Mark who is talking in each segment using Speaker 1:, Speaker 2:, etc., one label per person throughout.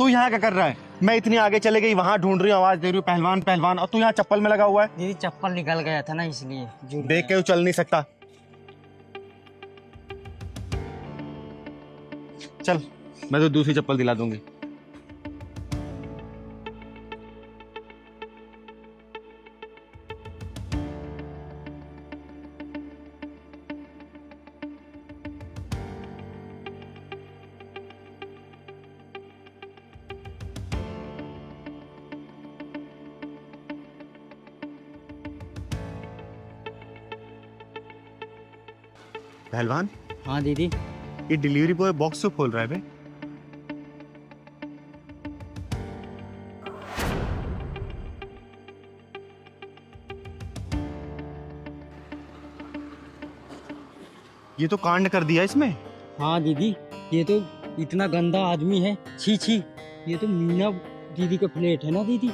Speaker 1: तू यहाँ क्या कर रहा है? मैं इतनी आगे चले गई, वहां ढूंढ रही हूँ, आवाज दे रही हूँ पहलवान पहलवान, और तू यहाँ चप्पल में लगा हुआ है।
Speaker 2: दीदी चप्पल निकल गया था ना, इसलिए
Speaker 1: देख के चल नहीं सकता। चल मैं तो दूसरी चप्पल दिला दूंगी। पहलवान,
Speaker 2: हाँ दीदी।
Speaker 1: ये डिलीवरी बॉय बॉक्स क्यों खोल रहा है बे? ये तो कांड कर दिया इसमें।
Speaker 2: हाँ दीदी, ये तो इतना गंदा आदमी है, छी छी। ये तो मीना दीदी का प्लेट है ना दीदी।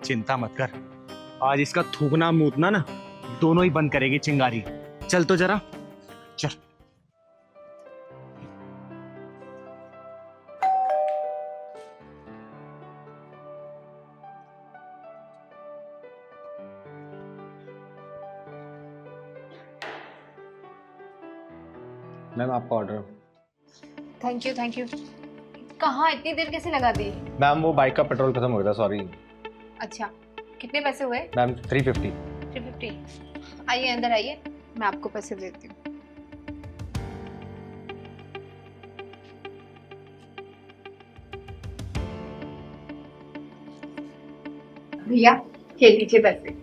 Speaker 1: चिंता मत कर, आज इसका थूकना मूतना ना दोनों ही बंद करेगी चिंगारी। चल तो जरा चल।
Speaker 3: मैम आपका order.
Speaker 4: Thank you thank you. कहाँ इतनी देर कैसे लगा दी?
Speaker 3: मैम वो बाइक का पेट्रोल खत्म हो गया था, सॉरी।
Speaker 4: अच्छा, कितने पैसे हुए?
Speaker 3: मैम 350।
Speaker 4: 350। आइए अंदर आइए, मैं आपको पैसे देती हूँ। भैया ये लीजिए पैसे।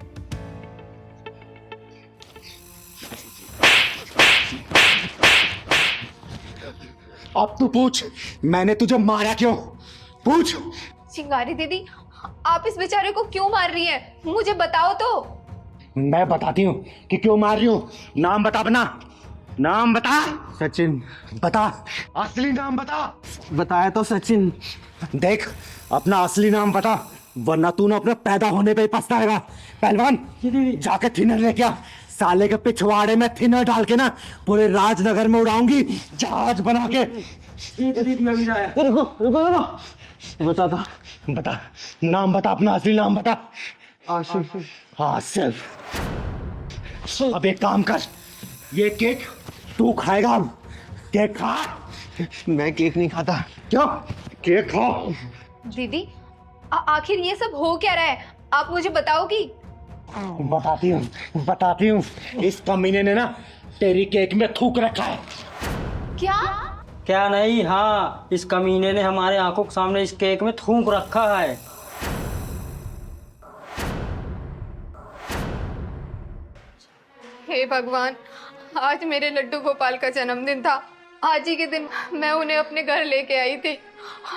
Speaker 5: अब तू पूछ, मैंने तुझे मारा क्यों? पूछ।
Speaker 4: चिंगारी दीदी, आप इस बेचारे को क्यों मार रही हैं? मुझे बताओ तो।
Speaker 5: मैं बताती हूँ कि क्यों मार रही हूँ। नाम बता अपना, नाम बता।
Speaker 1: सचिन।
Speaker 5: बता, असली नाम बता।
Speaker 1: बताया तो सचिन।
Speaker 5: देख अपना असली नाम बता, वरना तू ना अपने पैदा होने पे ही पछताएगा। पहलवान जाके थिनर लेके आ, साले के पिछवाड़े में थिनर डाल के ना पूरे राजनगर में उड़ाऊंगी जहाज बना के।
Speaker 1: बता था।
Speaker 5: बता, नाम बता, अपना असली नाम बता।
Speaker 1: आसिफ।
Speaker 5: आसिफ। अब एक काम कर, ये केक तू खाएगा। अब केक खा।
Speaker 1: मैं केक नहीं खाता।
Speaker 5: क्यों? केक खा।
Speaker 4: दीदी आखिर ये सब हो क्या रहा है? आप मुझे बताओगी?
Speaker 5: बताती हूँ। इस कमीने ने ना तेरी केक में थूक रखा है।
Speaker 4: क्या?
Speaker 2: क्या नहीं, हाँ इस कमीने ने हमारे आंखों के सामने इस केक में थूक रखा है।
Speaker 4: हे भगवान, आज मेरे लड्डू गोपाल का जन्मदिन था। आज ही के दिन मैं उन्हें अपने घर लेके आई थी।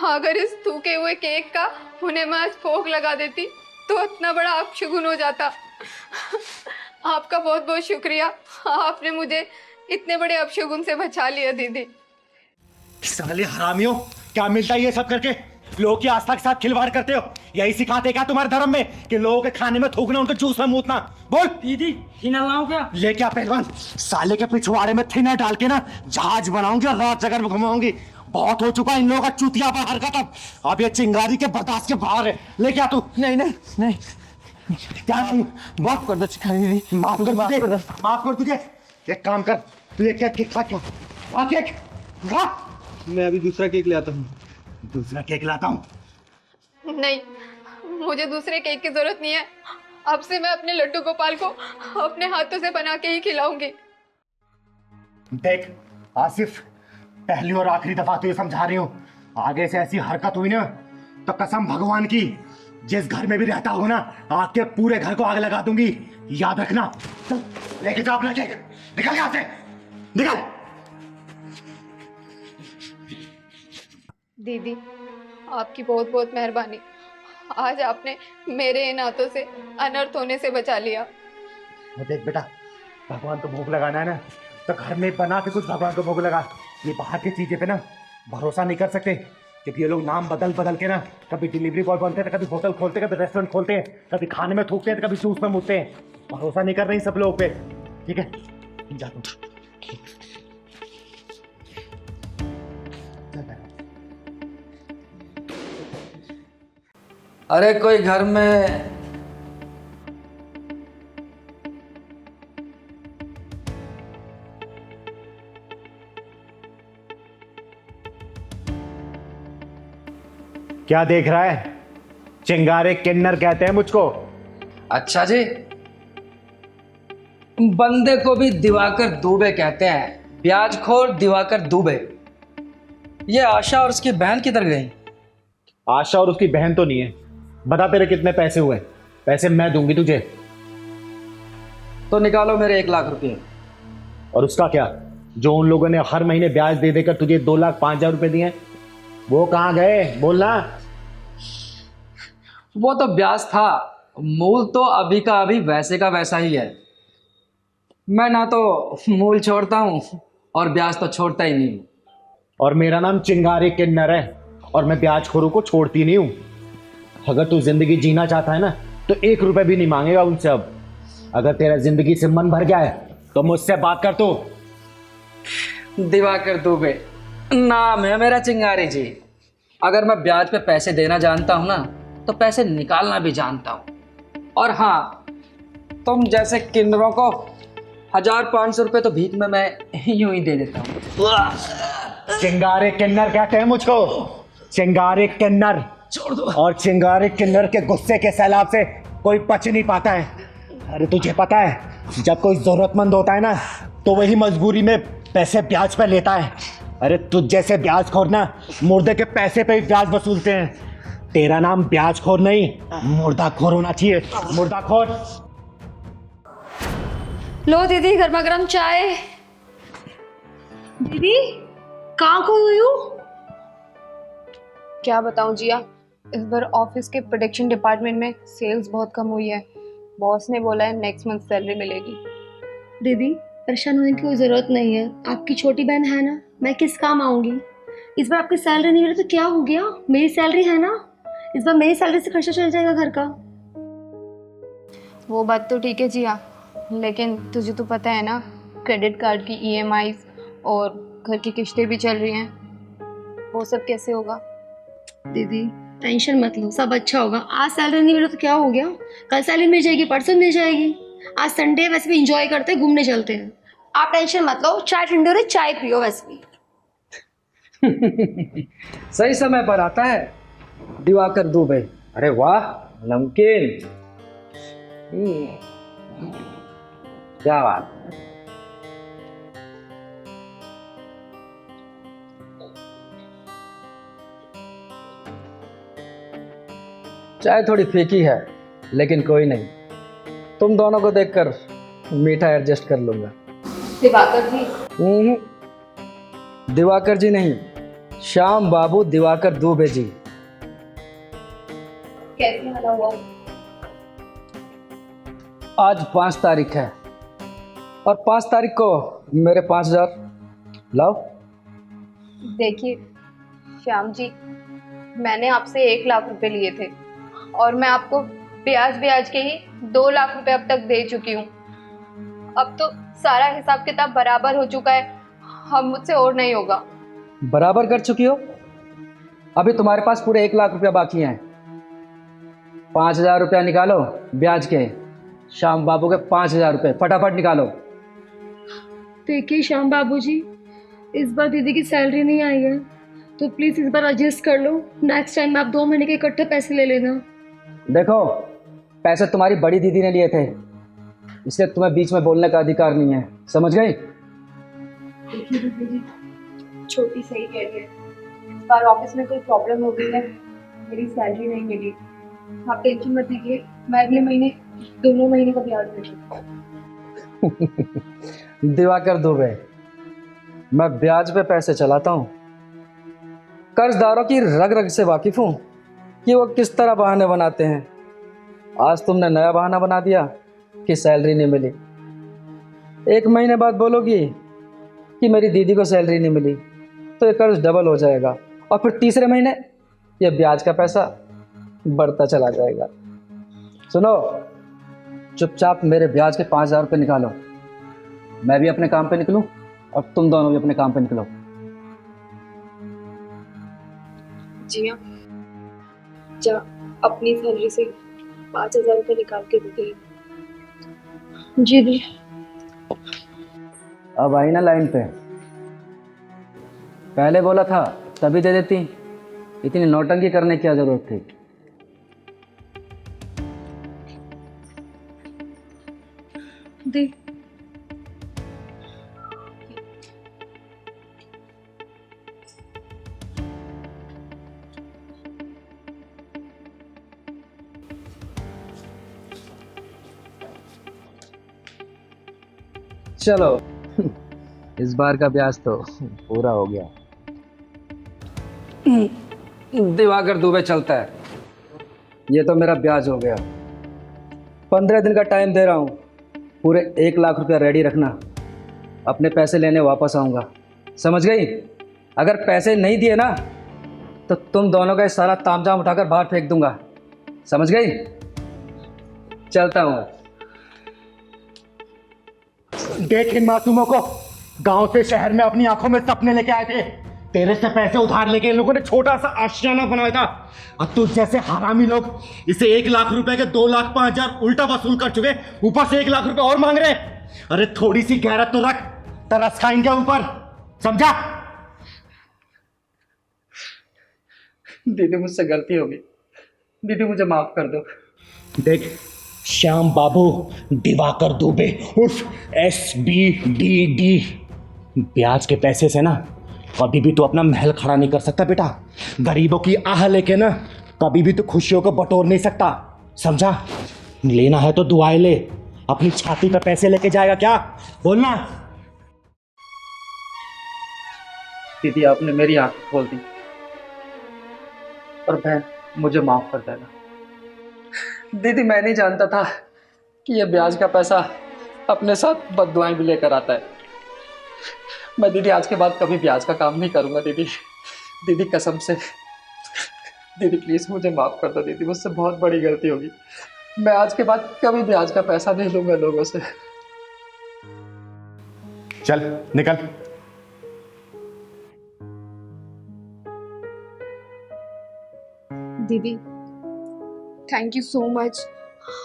Speaker 4: अगर इस थूके हुए केक का उन्हें मैं आज भोग लगा देती तो इतना बड़ा अपशगुन हो जाता। आपका बहुत बहुत शुक्रिया, आपने मुझे इतने बड़े अपशगुन से बचा लिया दीदी।
Speaker 5: साले हरामियों, क्या मिलता है ये सब करके? लोगों की आस्था के साथ खिलवाड़ करते हो। यही सिखाते क्या तुम्हारे धर्म में कि लोगों के खाने में थूकना, उनके जूस में मूतना? बोल।
Speaker 2: दीदी थिनर लाऊं क्या?
Speaker 5: ले क्या पहलवान, साले के पिछवाड़े में थिनर डाल के ना जहाज बनाऊंगी और रात जगह में घुमाऊंगी। बहुत हो चुका इन लोगों का चूतिया पर हरकत। अब ये चिंगारी के बर्दाश्त के बाहर है। ले क्या तू?
Speaker 1: नहीं नहीं नहीं,
Speaker 5: क्या नहीं?
Speaker 1: माफ कर दो चिंगारी दीदी।
Speaker 5: माफ कर तुझे। एक काम कर, तू ये केक खा। क्या केक खा?
Speaker 1: मैं अभी दूसरा केक ले आता हूँ।
Speaker 5: दूसरा केक लाता हूँ।
Speaker 4: नहीं, मुझे दूसरे केक की जरूरत नहीं है। अब से मैं अपने लड्डू गोपाल को अपने हाथों से बना के ही खिलाऊंगी।
Speaker 5: देख आसिफ, पहली और आखिरी दफा तुझे समझा रही हूँ, आगे से ऐसी हरकत हुई ना तो कसम भगवान की, जिस घर में भी रहता हो ना आग के पूरे घर को आग लगा दूंगी। याद रखना। चल लेके जा अपना केक, निकल यहाँ से, निकल।
Speaker 4: दीदी आपकी बहुत बहुत मेहरबानी, आज आपने मेरे इन हाथों से अनर्थ होने से बचा लिया।
Speaker 5: देख बेटा, भगवान को भोग लगाना है ना तो घर में बना के कुछ भगवान को भोग लगा। ये बाहर की चीजें पे ना भरोसा नहीं कर सकते, क्योंकि ये लोग नाम बदल बदल के ना कभी डिलीवरी बॉय बनते हैं, कभी होटल खोलते हैं, कभी रेस्टोरेंट खोलते हैं, कभी खाने में थूकते हैं, कभी जूस में मुतते हैं। भरोसा नहीं कर रहे सब लोगों पे। ठीक है, जा तुम।
Speaker 6: अरे कोई घर में
Speaker 5: क्या देख रहा है? चिंगारे किन्नर कहते हैं मुझको।
Speaker 6: अच्छा जी, बंदे को भी दिवाकर दुबे कहते हैं, ब्याजखोर दिवाकर दुबे। ये आशा और उसकी बहन किधर गई?
Speaker 5: आशा और उसकी बहन तो नहीं है। बता तेरे कितने पैसे हुए? पैसे मैं दूंगी तुझे।
Speaker 6: तो निकालो मेरे 1 लाख रुपए।
Speaker 5: और उसका क्या, जो उन लोगों ने हर महीने ब्याज दे देकर तुझे 2,05,000 रुपए दिए, वो कहाँ गए? बोलना।
Speaker 6: वो तो ब्याज था, मूल तो अभी का अभी वैसे का वैसा ही है। मैं ना तो मूल छोड़ता हूँ और ब्याज तो छोड़ता ही नहीं हूँ।
Speaker 5: और मेरा नाम चिंगारी किन्नर है और मैं ब्याजखोरों को छोड़ती नहीं हूँ। अगर तू जिंदगी जीना चाहता है ना तो 1 रुपए भी नहीं मांगेगा उनसे। अब अगर तेरा जिंदगी से मन भर गया है तो मुझसे बात कर तू।
Speaker 6: दिवाकर दुबे नाम है मेरा, चिंगारी जी। अगर मैं ब्याज पे पैसे देना जानता हूँ ना तो पैसे निकालना भी जानता हूँ। और हाँ, तुम जैसे किन्नरों को 1,500 रुपये तो भीख में मैं यूं ही दे देता हूँ।
Speaker 5: चिंगारे किन्नर कहते हैं मुझको, चिंगारे किन्नर।
Speaker 6: छोड़ दो।
Speaker 5: और चिंगारे किन्नर के गुस्से के सैलाब से कोई बच नहीं पाता है। अरे तुझे पता है, जब कोई जरूरतमंद होता है ना तो वही मजबूरी में पैसे ब्याज पे लेता है। अरे तुझ जैसे ब्याजखोर ना मुर्दे के पैसे पे ही ब्याज वसूलते हैं। तेरा नाम ब्याजखोर नहीं, मुर्दाखोर होना चाहिए। मुर्दाखोर।
Speaker 4: लो दीदी, गर्मा गर्म चाय।
Speaker 7: दीदी कहाँ खो हुई हो?
Speaker 4: क्या बताऊं जिया, इस बार ऑफिस के प्रोडक्शन डिपार्टमेंट में सेल्स बहुत कम हुई है। बॉस ने बोला है नेक्स्ट मंथ सैलरी मिलेगी।
Speaker 7: दीदी परेशान होने की कोई ज़रूरत नहीं है, आपकी छोटी बहन है ना, मैं किस काम आऊँगी? इस बार आपकी सैलरी नहीं मिली तो क्या हो गया, मेरी सैलरी है ना, इस बार मेरी सैलरी से खर्चा चल जाएगा घर का।
Speaker 4: वो बात तो ठीक है जिया, लेकिन तुझे तो पता है ना, क्रेडिट कार्ड की EMIs और घर की किस्तें भी चल रही हैं। वो सब कैसे होगा?
Speaker 7: दीदी टेंशन मत लो, सब अच्छा होगा। आज सैलरी नहीं मिली तो क्या हो गया, कल सैलरी मिल जाएगी, परसों मिल जाएगी। आज संडे है, वैसे भी इंजॉय करते हैं, घूमने चलते हैं। आप टेंशन मत लो, चाय ठंडी हो रही, चाय पियो। वैसे भी
Speaker 6: सही समय पर आता है दिवाकर दुबे। अरे वाह, नमकीन। क्या बात। चाय थोड़ी फीकी है, लेकिन कोई नहीं, तुम दोनों को देखकर मीठा एडजस्ट कर लूंगा।
Speaker 4: दिवाकर जी?
Speaker 6: दिवाकर जी नहीं, श्याम बाबू दिवाकर दुबे जी।
Speaker 4: कैसे मिला हुआ?
Speaker 6: आज 5 तारीख है और 5 तारीख को मेरे 5,000 लाओ।
Speaker 4: देखिए श्याम जी, मैंने आपसे 1 लाख रुपए लिए थे और मैं आपको ब्याज ब्याज के ही 2 लाख रुपए अब तक दे चुकी हूँ। अब तो सारा हिसाब किताब बराबर हो चुका है, अब मुझसे और नहीं होगा।
Speaker 6: बराबर कर चुकी हो? अभी तुम्हारे पास पूरे 1 लाख रुपया बाकी हैं। 5,000 रुपया निकालो ब्याज के, श्याम बाबू के 5,000 रुपये फटाफट निकालो।
Speaker 7: देखिए श्याम बाबू जी, इस बार दीदी की सैलरी नहीं आई है तो प्लीज़ इस बार एडजस्ट कर लो। नेक्स्ट टाइम आप 2 महीने के इकट्ठे पैसे ले लेना।
Speaker 6: देखो, पैसे तुम्हारी बड़ी दीदी ने लिए थे, इसलिए तुम्हें बीच में बोलने का अधिकार नहीं है, समझ गई?
Speaker 4: देखिए दीदी जी, छोटी सही कह रही है, इस बार ऑफिस में कोई प्रॉब्लम हो गई है, मेरी सैलरी नहीं मिली। आप टेंशन मत लीजिए, मैं अगले महीने दोनों महीने का ब्याज दे दूंगी।
Speaker 6: दिवाकर दुबे, मैं ब्याज पे पैसे चलाता हूँ, कर्जदारों की रग रग से वाकिफ हूँ कि वो किस तरह बहाने बनाते हैं। आज तुमने नया बहाना बना दिया कि सैलरी नहीं मिली। 1 महीने बाद बोलोगी कि मेरी दीदी को सैलरी नहीं मिली, तो ये कर्ज डबल हो जाएगा और फिर तीसरे महीने ये ब्याज का पैसा बढ़ता चला जाएगा। सुनो, चुपचाप मेरे ब्याज के 5,000 रुपये निकालो, मैं भी अपने काम पे निकलूं और तुम दोनों भी अपने काम पे निकलो।
Speaker 4: जी हाँ, जा
Speaker 7: अपनी सैलरी से 5,000 रुपये निकाल के दे देगी। जी दी।
Speaker 6: अब आई ना लाइन पे। पहले बोला था तभी दे देती, इतनी नौटंकी करने की क्या जरूरत थी।
Speaker 7: दी।
Speaker 6: चलो इस बार का ब्याज तो पूरा हो गया। दिवाकर दुबे चलता है, ये तो मेरा ब्याज हो गया। 15 दिन का टाइम दे रहा हूँ, पूरे 1 लाख रुपया रेडी रखना, अपने पैसे लेने वापस आऊँगा, समझ गई? अगर पैसे नहीं दिए ना तो तुम दोनों का सारा तामझाम उठाकर बाहर फेंक दूंगा, समझ गई? चलता हूँ।
Speaker 5: देख इन मासूमों को, गांव से शहर में अपनी आंखों में सपने लेके आए थे, तेरे से पैसे उधार लेके इन लोगों ने छोटा सा आशियाना बनाया था। अब तुझ जैसे हरामी लोग इसे 1 लाख रुपए के 2,05,000 उल्टा वसूल कर चुके, ऊपर से 1 लाख रुपए और मांग रहे। अरे थोड़ी सी गैरत तो रख, तरस खा इनके ऊपर, समझा?
Speaker 6: दीदी मुझसे गलती होगी, दीदी मुझे माफ कर दो।
Speaker 5: देख श्याम बाबू दिवाकर दुबे उर्फ SBDD, ब्याज के पैसे से ना कभी भी तू अपना महल खड़ा नहीं कर सकता बेटा। गरीबों की आह लेके ना कभी भी तू खुशियों को बटोर नहीं सकता, समझा? लेना है तो दुआएं ले, अपनी छाती पर पैसे लेके जाएगा क्या? बोलना।
Speaker 6: दीदी आपने मेरी आंख खोल दी, और बहन मुझे माफ कर देना। दीदी मैं नहीं जानता था कि ये ब्याज का पैसा अपने साथ बददुआएं भी लेकर आता है। मैं दीदी आज के बाद कभी ब्याज का काम नहीं करूंगा दीदी, दीदी कसम से। दीदी प्लीज मुझे माफ कर दो दीदी, मुझसे बहुत बड़ी गलती होगी। मैं आज के बाद कभी ब्याज का पैसा नहीं लूंगा लोगों से।
Speaker 5: चल निकल।
Speaker 4: दीदी थैंक यू सो मच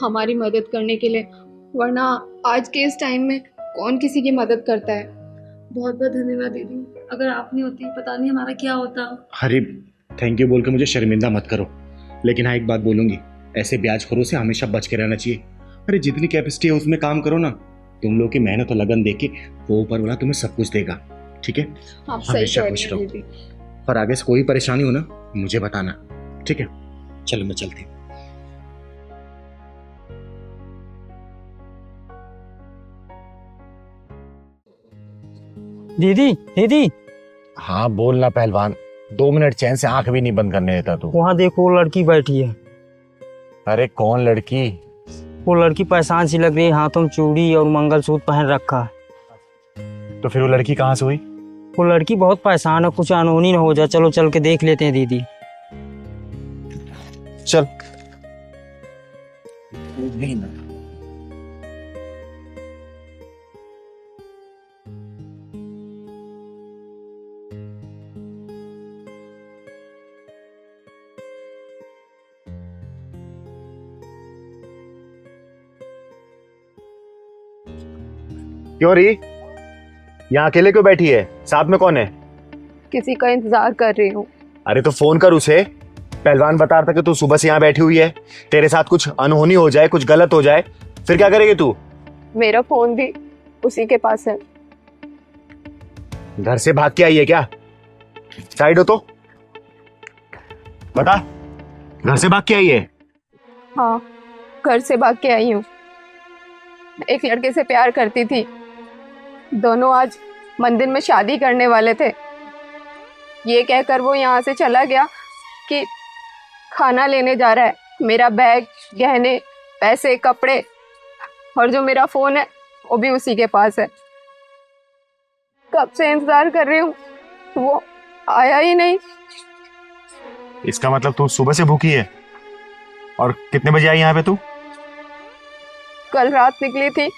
Speaker 4: हमारी मदद करने के लिए, वरना आज के इस टाइम में कौन किसी की मदद करता है।
Speaker 7: बहुत बहुत धन्यवाद दीदी, अगर आप नहीं होती पता नहीं हमारा क्या होता।
Speaker 5: अरे थैंक यू बोल के मुझे शर्मिंदा मत करो, लेकिन हाँ एक बात बोलूंगी, ऐसे ब्याजखोरों से हमेशा बच के रहना चाहिए। अरे जितनी कैपेसिटी है उसमें काम करो ना, तुम लोग की मेहनत और लगन देख के वो ऊपर वाला तुम्हें सब कुछ देगा, ठीक है?
Speaker 4: आप सही
Speaker 5: हमेशा
Speaker 4: कह
Speaker 5: खुश
Speaker 4: रहे हैं
Speaker 5: रहो।
Speaker 4: दीदी।
Speaker 5: पर आगे से कोई परेशानी हो ना मुझे बताना, ठीक है? चलो मैं चलती हूँ।
Speaker 2: दीदी दीदी
Speaker 1: हाँ बोलना पहलवान, 2 मिनट चैन से आंख भी नहीं बंद करने देता तू।
Speaker 2: वहाँ देखो वो लड़की बैठी है।
Speaker 1: अरे कौन लड़की?
Speaker 2: वो लड़की परेशान सी लग रही है, हाथों में चूड़ी और मंगलसूत्र पहन रखा है।
Speaker 1: तो फिर वो लड़की कहाँ से हुई?
Speaker 2: वो लड़की बहुत परेशान है, कुछ अनहोनी न हो जाए। चलो चल के देख लेते हैं दीदी।
Speaker 1: चल।
Speaker 5: क्यों रही यहाँ अकेले क्यों बैठी है? साथ में कौन है?
Speaker 4: किसी का इंतजार कर रही हूँ।
Speaker 5: अरे तो फोन कर उसे। पहलवान बता रहा था कि तू सुबह से यहाँ बैठी हुई है, तेरे साथ कुछ अनहोनी हो जाए, कुछ गलत हो जाए, फिर क्या करेगी तू?
Speaker 4: मेरा फोन भी उसी के पास है।
Speaker 5: घर से भाग के आई है क्या? साइड हो तो बता, घर से भाग के आई है?
Speaker 4: हाँ घर से भाग के आई हूँ। एक लड़के से प्यार करती थी, दोनों आज मंदिर में शादी करने वाले थे। ये कहकर वो यहाँ से चला गया कि खाना लेने जा रहा है। मेरा बैग, गहने, पैसे, कपड़े और जो मेरा फोन है वो भी उसी के पास है। कब से इंतजार कर रही हूँ, वो आया ही नहीं।
Speaker 5: इसका मतलब तू सुबह से भूखी है? और कितने बजे आई यहाँ पे तू?
Speaker 4: कल रात निकली थी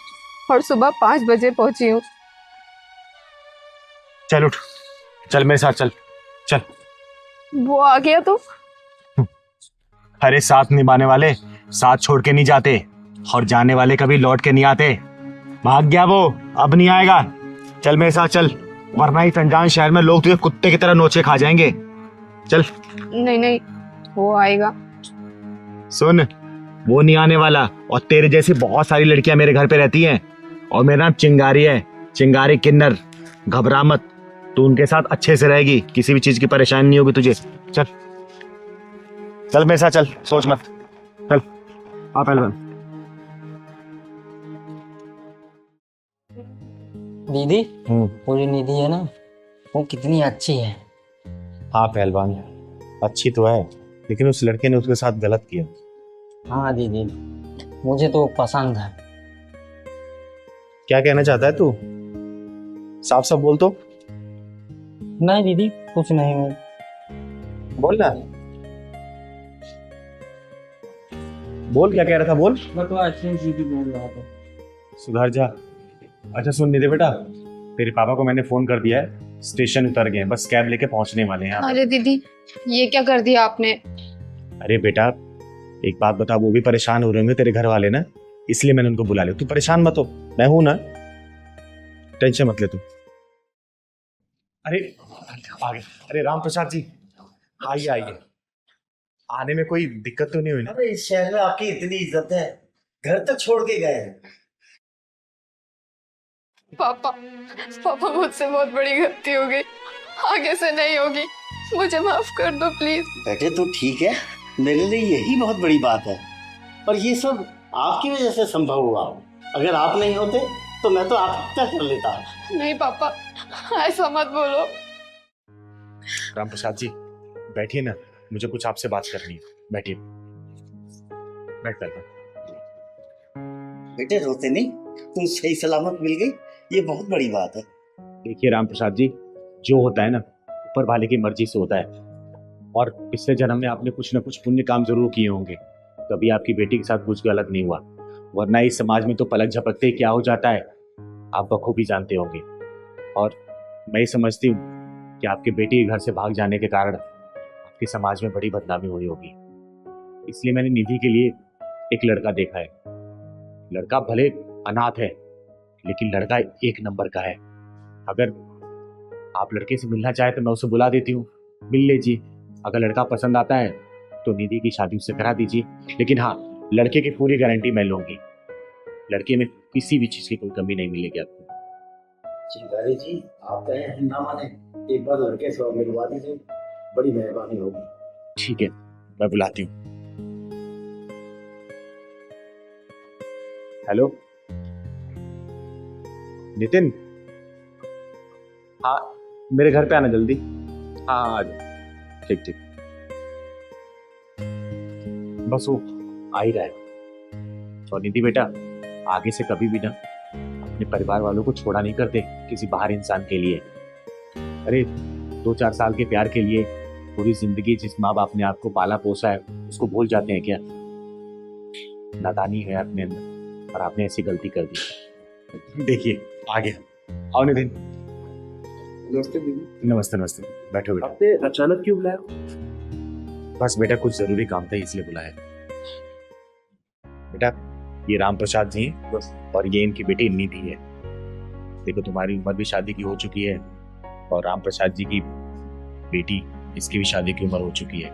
Speaker 4: और सुबह 5 बजे पहुंची हूँ।
Speaker 5: चल उठ, चल मेरे साथ चल। चल
Speaker 4: वो आ गया तो?
Speaker 1: अरे साथ निभाने वाले साथ छोड़ के नहीं जाते, और जाने वाले कभी लौट के नहीं आते। भाग गया वो, अब नहीं आएगा। चल मेरे साथ चल, वरना इस अनजान शहर में लोग तुझे कुत्ते की तरह नोचे खा जाएंगे। चल।
Speaker 4: नहीं नहीं, वो आएगा।
Speaker 1: सुन, वो नहीं आने वाला, और तेरे जैसी बहुत सारी लड़कियां मेरे घर पे रहती हैं, और मेरा नाम चिंगारी है, चिंगारी किन्नर। घबरा मत, तू उनके साथ अच्छे से रहेगी, किसी भी चीज की परेशानी नहीं होगी तुझे। चल चल मेरे साथ चल, सोच मत। चल आ पहलवान।
Speaker 2: दीदी, वो जो निधि है ना, वो कितनी अच्छी है।
Speaker 1: हाँ पहलवान, अच्छी तो है, लेकिन उस लड़के ने उसके साथ गलत किया।
Speaker 2: हाँ दीदी, मुझे तो पसंद है।
Speaker 1: क्या कहना चाहता है तू? साफ साफ बोल तो।
Speaker 2: नहीं दीदी, कुछ नहीं है।
Speaker 1: बोल ना, बोल क्या कह रहा था, बोल।
Speaker 2: मैं तो अच्छी चीज बोल रहा था।
Speaker 1: सुधर जा। अच्छा सुन निधि बेटा, तेरे पापा को मैंने फोन कर दिया है, स्टेशन उतर गए हैं, बस कैब लेके पहुंचने वाले हैं।
Speaker 4: अरे दीदी, ये क्या कर दिया आपने?
Speaker 1: अरे बेटा एक बात बता, वो भी परेशान हो रहे होंगे तेरे घर वाले ना, इसलिए मैंने उनको बुला लिया। तू परेशान मत हो, मैं हूं ना, टेंशन मत ले तू। अरे आगे, अरे राम प्रसाद जी, आइए आइए। आने में कोई दिक्कत तो नहीं हुई ना?
Speaker 8: अरे इस शहर में आपकी इतनी इज्जत है, घर तक छोड़ के गए हैं।
Speaker 4: पापा, पापा मुझसे बहुत बड़ी गलती हो गई, आगे से नहीं होगी, मुझे माफ कर दो प्लीज।
Speaker 8: बेटे तो ठीक है, मेरे लिए यही बहुत बड़ी बात है, और ये सब आपकी वजह से संभव हुआ। अगर आप नहीं होते तो मैं तो आत्महत्या कर लेता।
Speaker 4: नहीं पापा, ऐसा मत बोलो।
Speaker 1: राम प्रसाद जी बैठिए ना, मुझे कुछ आपसे बात करनी है, बैठिए। बैठ कर।
Speaker 8: बेटे रोते नहीं, तुम सही सलामत मिल गई, ये बहुत बड़ी बात है।
Speaker 1: देखिए राम प्रसाद जी, जो होता है ना ऊपर वाले की मर्जी से होता है, और पिछले जन्म में आपने कुछ ना कुछ पुण्य काम जरूर किए होंगे, कभी आपकी बेटी के साथ कुछ गलत नहीं हुआ, वरना इस समाज में तो पलक झपकते ही क्या हो जाता है आप बखूबी जानते होंगे। और मैं ये समझती हूँ कि आपकी बेटी के घर से भाग जाने के कारण आपके समाज में बड़ी बदनामी हुई होगी, इसलिए मैंने निधि के लिए एक लड़का देखा है। लड़का भले अनाथ है, लेकिन लड़का एक नंबर का है। अगर आप लड़के से मिलना चाहे तो मैं उसे बुला देती हूँ, मिल लीजिए। अगर लड़का पसंद आता है तो निधि की शादी उससे करा दीजिए, लेकिन हाँ लड़के की पूरी गारंटी मैं लूंगी, लड़के में किसी भी चीज की कोई कमी नहीं मिलेगी आपको।
Speaker 8: चिंगारी जी, आप कहें ना माने, एक बार लड़के से मिलवा दीजिए, बड़ी मेहरबानी होगी।
Speaker 1: ठीक है, मैं बुलाती हूँ। हेलो नितिन, हाँ मेरे घर पे आना जल्दी। हाँ आ जाओ, ठीक ठीक, बस वो आ ही रहा है। और निधि बेटा, आगे से कभी भी ना अपने परिवार वालों को छोड़ा नहीं करते किसी बाहर इंसान के लिए। अरे 2-4 साल के प्यार के लिए पूरी जिंदगी जिस माँ बाप ने आपको पाला पोसा है उसको भूल जाते हैं क्या? नादानी है अपने अंदर, और आपने ऐसी गलती कर दी। देखिए आ गया, आओ नितिन।
Speaker 3: नमस्ते दीदी।
Speaker 1: नमस्ते नमस्ते, बैठो बेटा।
Speaker 3: आपने अचानक क्यों बुलाया?
Speaker 1: बस बेटा कुछ जरूरी काम था इसलिए बुलाया। बेटा ये राम प्रसाद जी हैं, और ये इनकी बेटी निधि है। देखो तुम्हारी उम्र भी शादी की हो चुकी है, और राम प्रसाद जी की बेटी, इसकी भी शादी की उम्र हो चुकी है।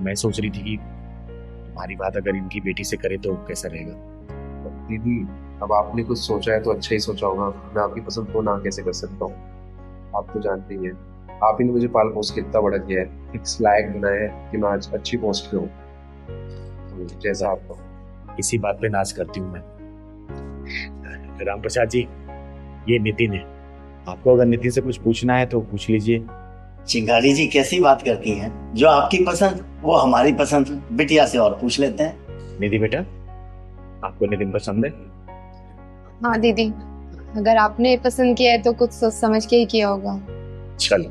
Speaker 1: मैं सोच रही थी कि तुम्हारी बात अगर इनकी बेटी से करे तो कैसा रहेगा।
Speaker 9: दीदी अब आपने कुछ सोचा है तो अच्छा ही सोचा होगा, मैं आपकी पसंद को ना कैसे कर सकता हूँ। आप तो जानते ही हैं, आप ही ने मुझे पाल पोस के इतना बड़ा किया है, इस लायक बनाया है कि मैं आज अच्छी पोस्ट पे हूँ। तो जैसा आपको,
Speaker 1: इसी बात पे नाज करती हूँ मैं। राम प्रसाद जी ये नितिन है, आपको अगर नितिन से कुछ पूछना है तो पूछ लीजिए।
Speaker 8: चिंगारी जी कैसी बात करती हैं, जो आपकी पसंद वो हमारी पसंद, बिटिया से और पूछ लेते हैं।
Speaker 1: निधि बेटा, आपको नितिन पसंद है?
Speaker 4: हाँ दीदी, अगर आपने पसंद किया है तो कुछ सोच समझ के ही किया होगा।
Speaker 1: चलो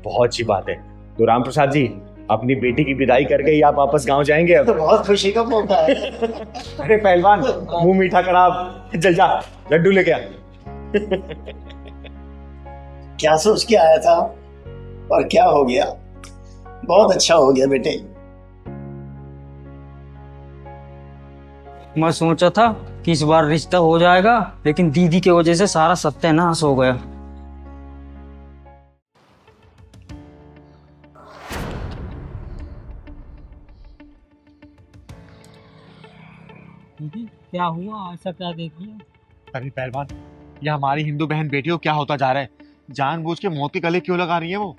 Speaker 1: बहुत अच्छी बात है। तो राम प्रसाद जी अपनी बेटी की विदाई करके ही आप वापस गांव जाएंगे अब?
Speaker 8: तो बहुत खुशी का मौका है।
Speaker 1: अरे पहलवान, मुंह मीठा खराब, चल जा लड्डू लेके आ।
Speaker 8: क्या सोच के आया था और क्या हो गया? बहुत अच्छा हो गया बेटे।
Speaker 2: मैं सोचा था कि इस बार रिश्ता हो जाएगा, लेकिन दीदी की वजह से सारा सत्यानाश हो गया। दीदी क्या हुआ, ऐसा क्या देख लिया?
Speaker 5: अरे पहलवान, ये हमारी हिंदू बहन बेटियों क्या होता जा रहा है? जानबूझ के मौत के गले क्यों लगा रही है वो?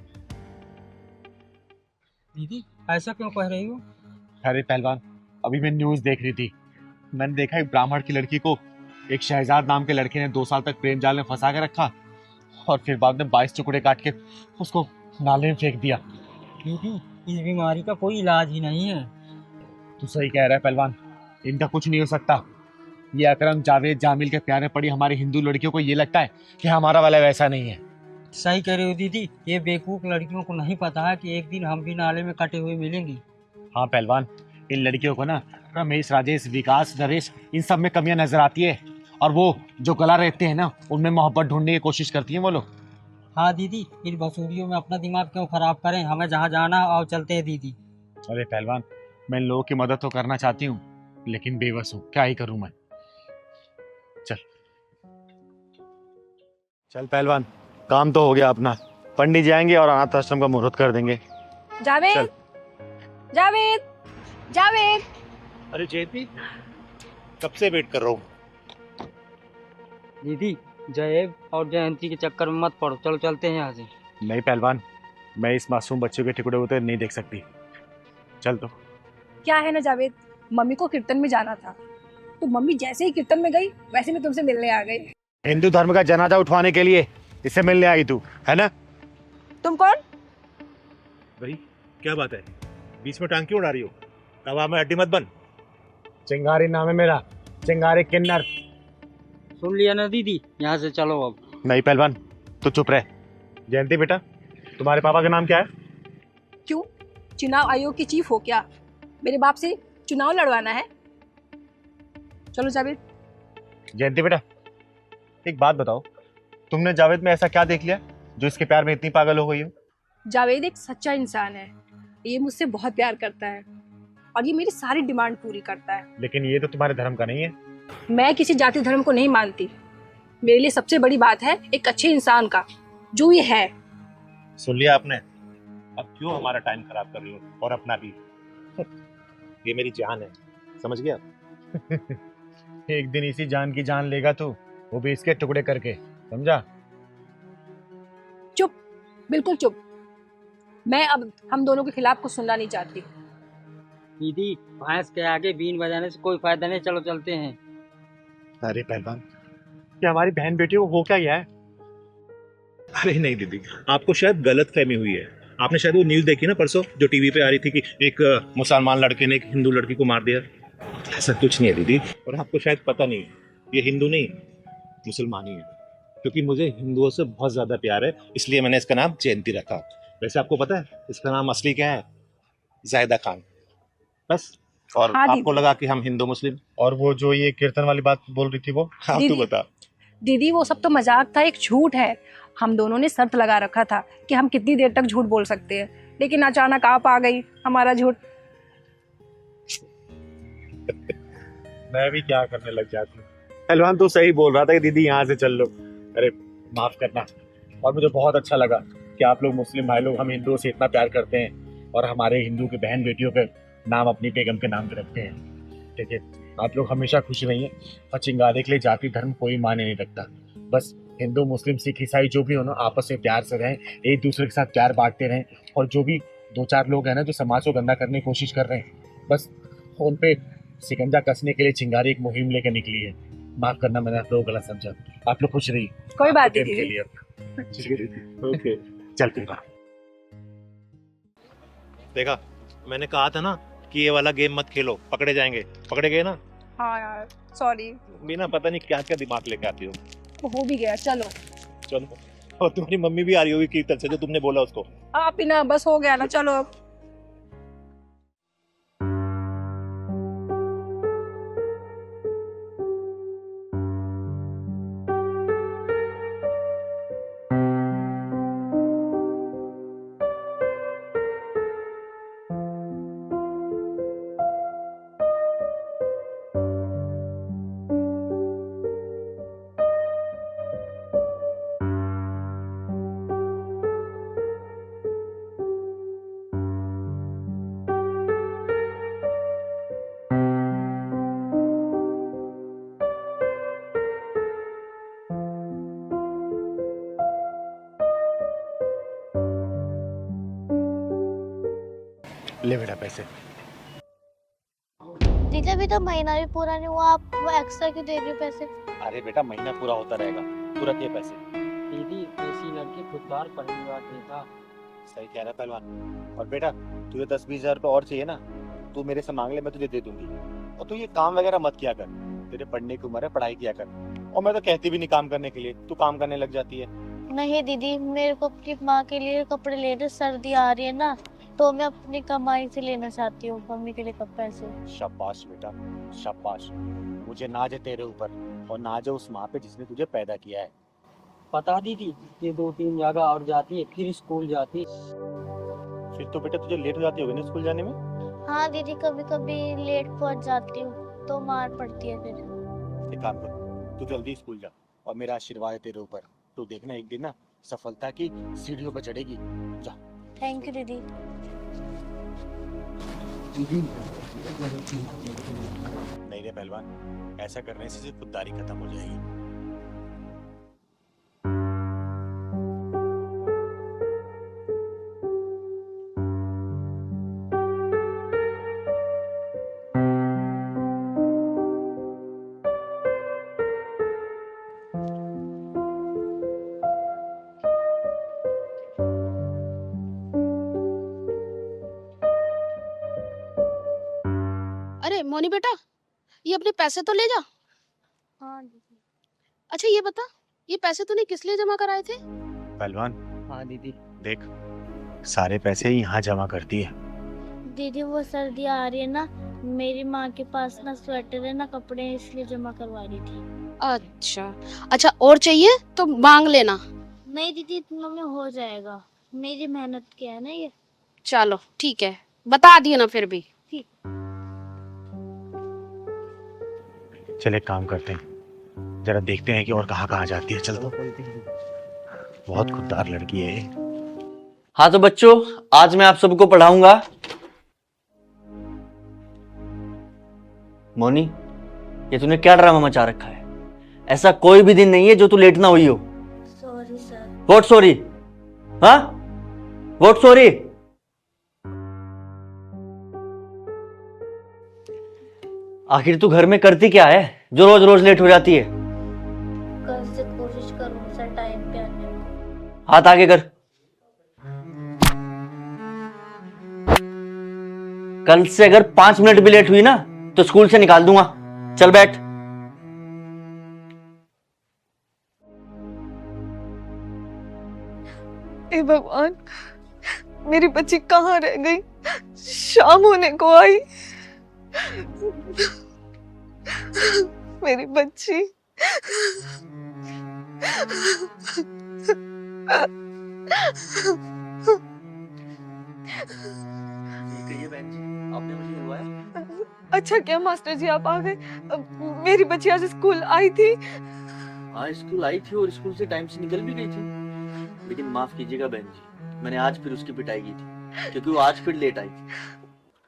Speaker 2: दीदी ऐसा क्यों कह रही हो?
Speaker 5: अरे पहलवान, अभी मैं न्यूज देख रही थी। मैंने देखा एक ब्राह्मण की लड़की को एक शहजाद नाम के लड़के ने 2 साल तक प्रेम जाल में फंसा के रखा और फिर बाद में 22 टुकड़े काट के उसको नाले में फेंक दिया।
Speaker 2: दीदी इस बीमारी का कोई इलाज ही नहीं है।
Speaker 5: तू सही कह रहा है पहलवान, इनका कुछ नहीं हो सकता। ये अकरम जावेद जामिल के प्यार में पड़ी हमारी हिंदू लड़कियों को ये लगता है कि हमारा वाला वैसा नहीं है।
Speaker 2: सही कह रहे हो दीदी, ये बेवकूफ लड़कियों को नहीं पता है कि एक दिन हम भी नाले में कटे हुए मिलेंगे।
Speaker 5: हाँ पहलवान, इन लड़कियों को ना रमेश, राजेश, विकास, नरेश, इन सब में कमियां नजर आती है और वो जो गला रहते हैं ना उनमें मोहब्बत ढूंढने की कोशिश करती हैं वो लोग।
Speaker 2: हाँ दीदी, इन बसूरियों में अपना दिमाग क्यों खराब करें, हमें जहाँ जाना और चलते हैं दीदी।
Speaker 5: अरे पहलवान, मैं इन लोगों की मदद तो करना चाहती हूँ लेकिन बेबस हूँ, क्या ही करूँ मैं। चल चल पहलवान, काम तो हो गया अपना। पंडित जी आएंगे और अनाथ आश्रम का मुहूर्त कर देंगे।
Speaker 7: जावेद, जावेद, जावेद।
Speaker 5: अरे जयंती, कब से वेट कर रहा हूँ।
Speaker 2: दीदी जयेब और जयंती के चक्कर में मत पड़ो, चलो चलते हैं यहाँ से।
Speaker 5: नहीं पहलवान, मैं इस मासूम बच्चों के टुकड़े होते नहीं देख सकती। चल तो।
Speaker 10: क्या है ना जावेद, मम्मी को कीर्तन में जाना था, तो मम्मी जैसे ही कीर्तन में गई वैसे मैं तुमसे मिलने आ गई।
Speaker 5: हिंदू धर्म का जनाजा उठवाने के लिए इससे मिलने आई तू, है ना?
Speaker 10: तुम कौन?
Speaker 5: भाई क्या बात है, बीच में टांग क्यों उड़ा रही हो? तवा में हड्डी मत बन। चिंगारी नाम है मेरा, चिंगारी किन्नर।
Speaker 2: सुन लिया ना दीदी, यहाँ से चलो अब।
Speaker 5: नहीं पहलवान, तू चुप रह। जयंती बेटा, तुम्हारे पापा का नाम क्या है?
Speaker 10: क्यों, चुनाव आयोग की चीफ हो क्या? मेरे बाप से चुनाव लड़वाना है? चलो जावेद।
Speaker 5: जयंती बेटा, एक बात बताओ, तुमने जावेद में ऐसा क्या देख लिया जो इसके प्यार में इतनी पागल हो गई हो?
Speaker 10: जावेद एक सच्चा इंसान है, ये मुझसे बहुत प्यार करता है और ये मेरी सारी डिमांड पूरी करता है।
Speaker 5: लेकिन ये तो तुम्हारे धर्म का नहीं है।
Speaker 10: मैं किसी जाति धर्म को नहीं मानती। मेरे लिए सबसे बड़ी बात है एक अच्छे इंसान का, जो ये है।
Speaker 5: सुन लिया आपने? अब क्यों हमारा टाइम खराब कर रही हो, और अपना भी। ये मेरी जान है, समझ गया? एक दिन इसी जान की जान लेगा तू, वो भी इसके टुकड़े करके, समझा?
Speaker 10: चुप, बिल्कुल चुप। मैं अब हम दोनों के खिलाफ कुछ सुनना नहीं चाहती।
Speaker 2: दीदी भैंस के आगे बीन बजाने से कोई फायदा नहीं, चलो चलते हैं।
Speaker 5: अरे पहलवान, ये हमारी बहन बेटियों को हो क्या गया है?
Speaker 11: अरे नहीं दीदी, आपको शायद गलत फहमी हुई है। आपने शायद वो न्यूज़ देखी ना परसों, जो टीवी पे आ रही थी कि एक मुसलमान लड़के ने एक हिंदू लड़की को मार दिया। ऐसा कुछ नहीं है दीदी, और आपको शायद पता नहीं, ये हिंदू नहीं मुसलमान ही है। क्योंकि मुझे हिंदुओं से बहुत ज़्यादा प्यार है, इसलिए मैंने इसका नाम जयंती रखा। वैसे आपको पता है इसका नाम असली क्या है? जायदा खान। बस। और
Speaker 10: हाँ
Speaker 11: आपको लगा कि हम हिंदू मुस्लिम।
Speaker 5: और वो जो ये कीर्तन वाली बात बोल रही थी वो?
Speaker 11: हाँ तू बता।
Speaker 10: दीदी वो सब तो मजाक था, एक झूठ है। हम दोनों ने शर्त लगा रखा था कि हम कितनी देर तक झूठ बोल सकते हैं, लेकिन अचानक आप आ गई, हमारा झूठ।
Speaker 5: मैं भी क्या करने लग जाती हूँ। पहलवान तू सही बोल रहा था कि दीदी यहाँ से चल लो। अरे माफ करना। और मुझे बहुत अच्छा लगा कि आप लोग मुस्लिम भाई लोग हम हिंदुओं से इतना प्यार करते हैं और हमारे हिंदू के बहन बेटियों के नाम अपनी बेगम के नाम पे रखते हैं। ठीक है, आप लोग हमेशा खुश रहिए। और चिंगारी के लिए जाति धर्म कोई माने नहीं रखता। बस हिंदू मुस्लिम सिख ईसाई जो भी हो ना, आपस में प्यार से रहें, एक दूसरे के साथ प्यार बांटते रहें। और जो भी 2-4 लोग हैं ना जो समाज को गंदा करने की कोशिश कर रहे हैं, बस उन पे शिकंजा कसने के लिए चिंगारी एक मुहिम लेकर निकली है। माफ करना, मैंने आप लोगों को गलत समझा। आप लोग खुश रहिए।
Speaker 10: कोई बात नहीं
Speaker 5: के
Speaker 10: दीदी।
Speaker 5: लिए ओके, चल फिर।
Speaker 11: देखा, मैंने कहा था ना कि ये वाला गेम मत खेलो, पकड़े जाएंगे। पकड़े गए ना?
Speaker 10: हाँ यार, सॉरी।
Speaker 11: बिना पता नहीं क्या क्या दिमाग लेके आती हो।
Speaker 10: हो भी गया, चलो।
Speaker 11: चलो। और तुम्हारी मम्मी भी आ रही होगी कीर्तन से, जो तुमने बोला उसको।
Speaker 10: आप ही ना, बस हो गया ना, चलो अब।
Speaker 1: बेटा पैसे।
Speaker 12: दीदी अभी तो महीना भी पूरा नहीं हुआ, आप वो एक्स्ट्रा क्यों दे रहे हो पैसे?
Speaker 1: अरे बेटा महीना पूरा होता रहेगा, तुरंत ये पैसे।
Speaker 2: दीदी ऐसी लड़की खुददार पढ़ने वाली था।
Speaker 1: सही कह रहा है पहलवान। और बेटा तुझे 10-20 हजार रुपये और चाहिए ना, तू मेरे से मांग ले, मैं तुझे दे दूंगी। और तू ये काम वगैरह मत किया कर, तेरे पढ़ने की उम्र है, पढ़ाई किया कर। और मैं तो कहती भी नहीं काम करने के लिए, तू काम करने लग जाती है।
Speaker 12: नहीं दीदी, मेरे को अपनी माँ के लिए कपड़े लेने, सर्दी आ रही है ना, तो मैं अपनी कमाई से लेना चाहती हूँ मम्मी के लिए पैसे।
Speaker 1: शाबाश बेटा शाबाश, मुझे नाज है तेरे ऊपर, और नाज है उस माँ पे जिसने तुझे पैदा किया है।
Speaker 2: पता दीदी, ये 2-3 जगह और जाती है, फिर स्कूल जाती।
Speaker 1: फिर तो बेटा तुझे लेट हो जाती होगी ना स्कूल जाने में?
Speaker 12: हाँ दीदी, कभी कभी लेट पहुँच जाती हूँ तो मार पड़ती है फिर।
Speaker 1: एक काम कर, तू जल्दी स्कूल जा, और मेरा आशीर्वाद है तेरे ऊपर। तू देखना एक दिन ना सफलता की सीढ़ियों पर चढ़ेगी। जा।
Speaker 12: थैंक यू दीदी।
Speaker 1: नहीं रे पहलवान, ऐसा करने से सिर्फ खुददारी खत्म हो जाएगी।
Speaker 13: अरे मोनी बेटा, ये अपने पैसे तो ले जा।
Speaker 12: हाँ दीदी।
Speaker 13: अच्छा ये बता, ये पैसे तूने किस लिए जमा कराए थे?
Speaker 1: पहलवान
Speaker 2: हाँ दीदी।
Speaker 1: देख, सारे पैसे यहाँ जमा करती है।
Speaker 12: दीदी वो सर्दी आ रही है ना, मेरी माँ के पास ना स्वेटर है ना कपड़े हैं, इसलिए जमा करवा रही थी।
Speaker 13: अच्छा अच्छा, और चाहिए तो मांग लेना।
Speaker 12: नहीं दीदी, इतना में हो जाएगा, मेरी मेहनत क्या है ना ये।
Speaker 13: चलो ठीक है, बता दिया ना फिर भी।
Speaker 12: ठीक।
Speaker 1: चल एक काम करते हैं, जरा देखते हैं कि और कहाँ कहाँ जाती है। चल तो, बहुत खुददार लड़की है ये।
Speaker 14: हाँ तो बच्चों, आज मैं आप सबको पढ़ाऊंगा। मोनी, ये तूने क्या ड्रामा मचा रखा है? ऐसा कोई भी दिन नहीं है जो तू लेट ना हुई हो।
Speaker 12: Sorry sir.
Speaker 14: What sorry? हाँ, व्हाट सॉरी? आखिर तू घर में करती क्या है जो रोज रोज लेट हो जाती है?
Speaker 12: कल से कोशिश करूँ सर टाइम पे आने की।
Speaker 14: हाथ आगे कर। कल से अगर 5 मिनट भी लेट हुई ना तो स्कूल से निकाल दूंगा। चल बैठ।
Speaker 15: हे भगवान, मेरी बच्ची कहाँ रह गई? शाम होने को आई। मेरी बच्ची।
Speaker 14: आपने मुझे बुलवाया?
Speaker 15: अच्छा क्या मास्टर जी आप आ गए? मेरी बच्ची आज स्कूल आई थी।
Speaker 14: हाँ स्कूल आई थी और स्कूल से टाइम से निकल भी गई थी, लेकिन माफ कीजिएगा बहन जी, मैंने आज फिर उसकी पिटाई की थी क्योंकि वो आज फिर लेट आई थी।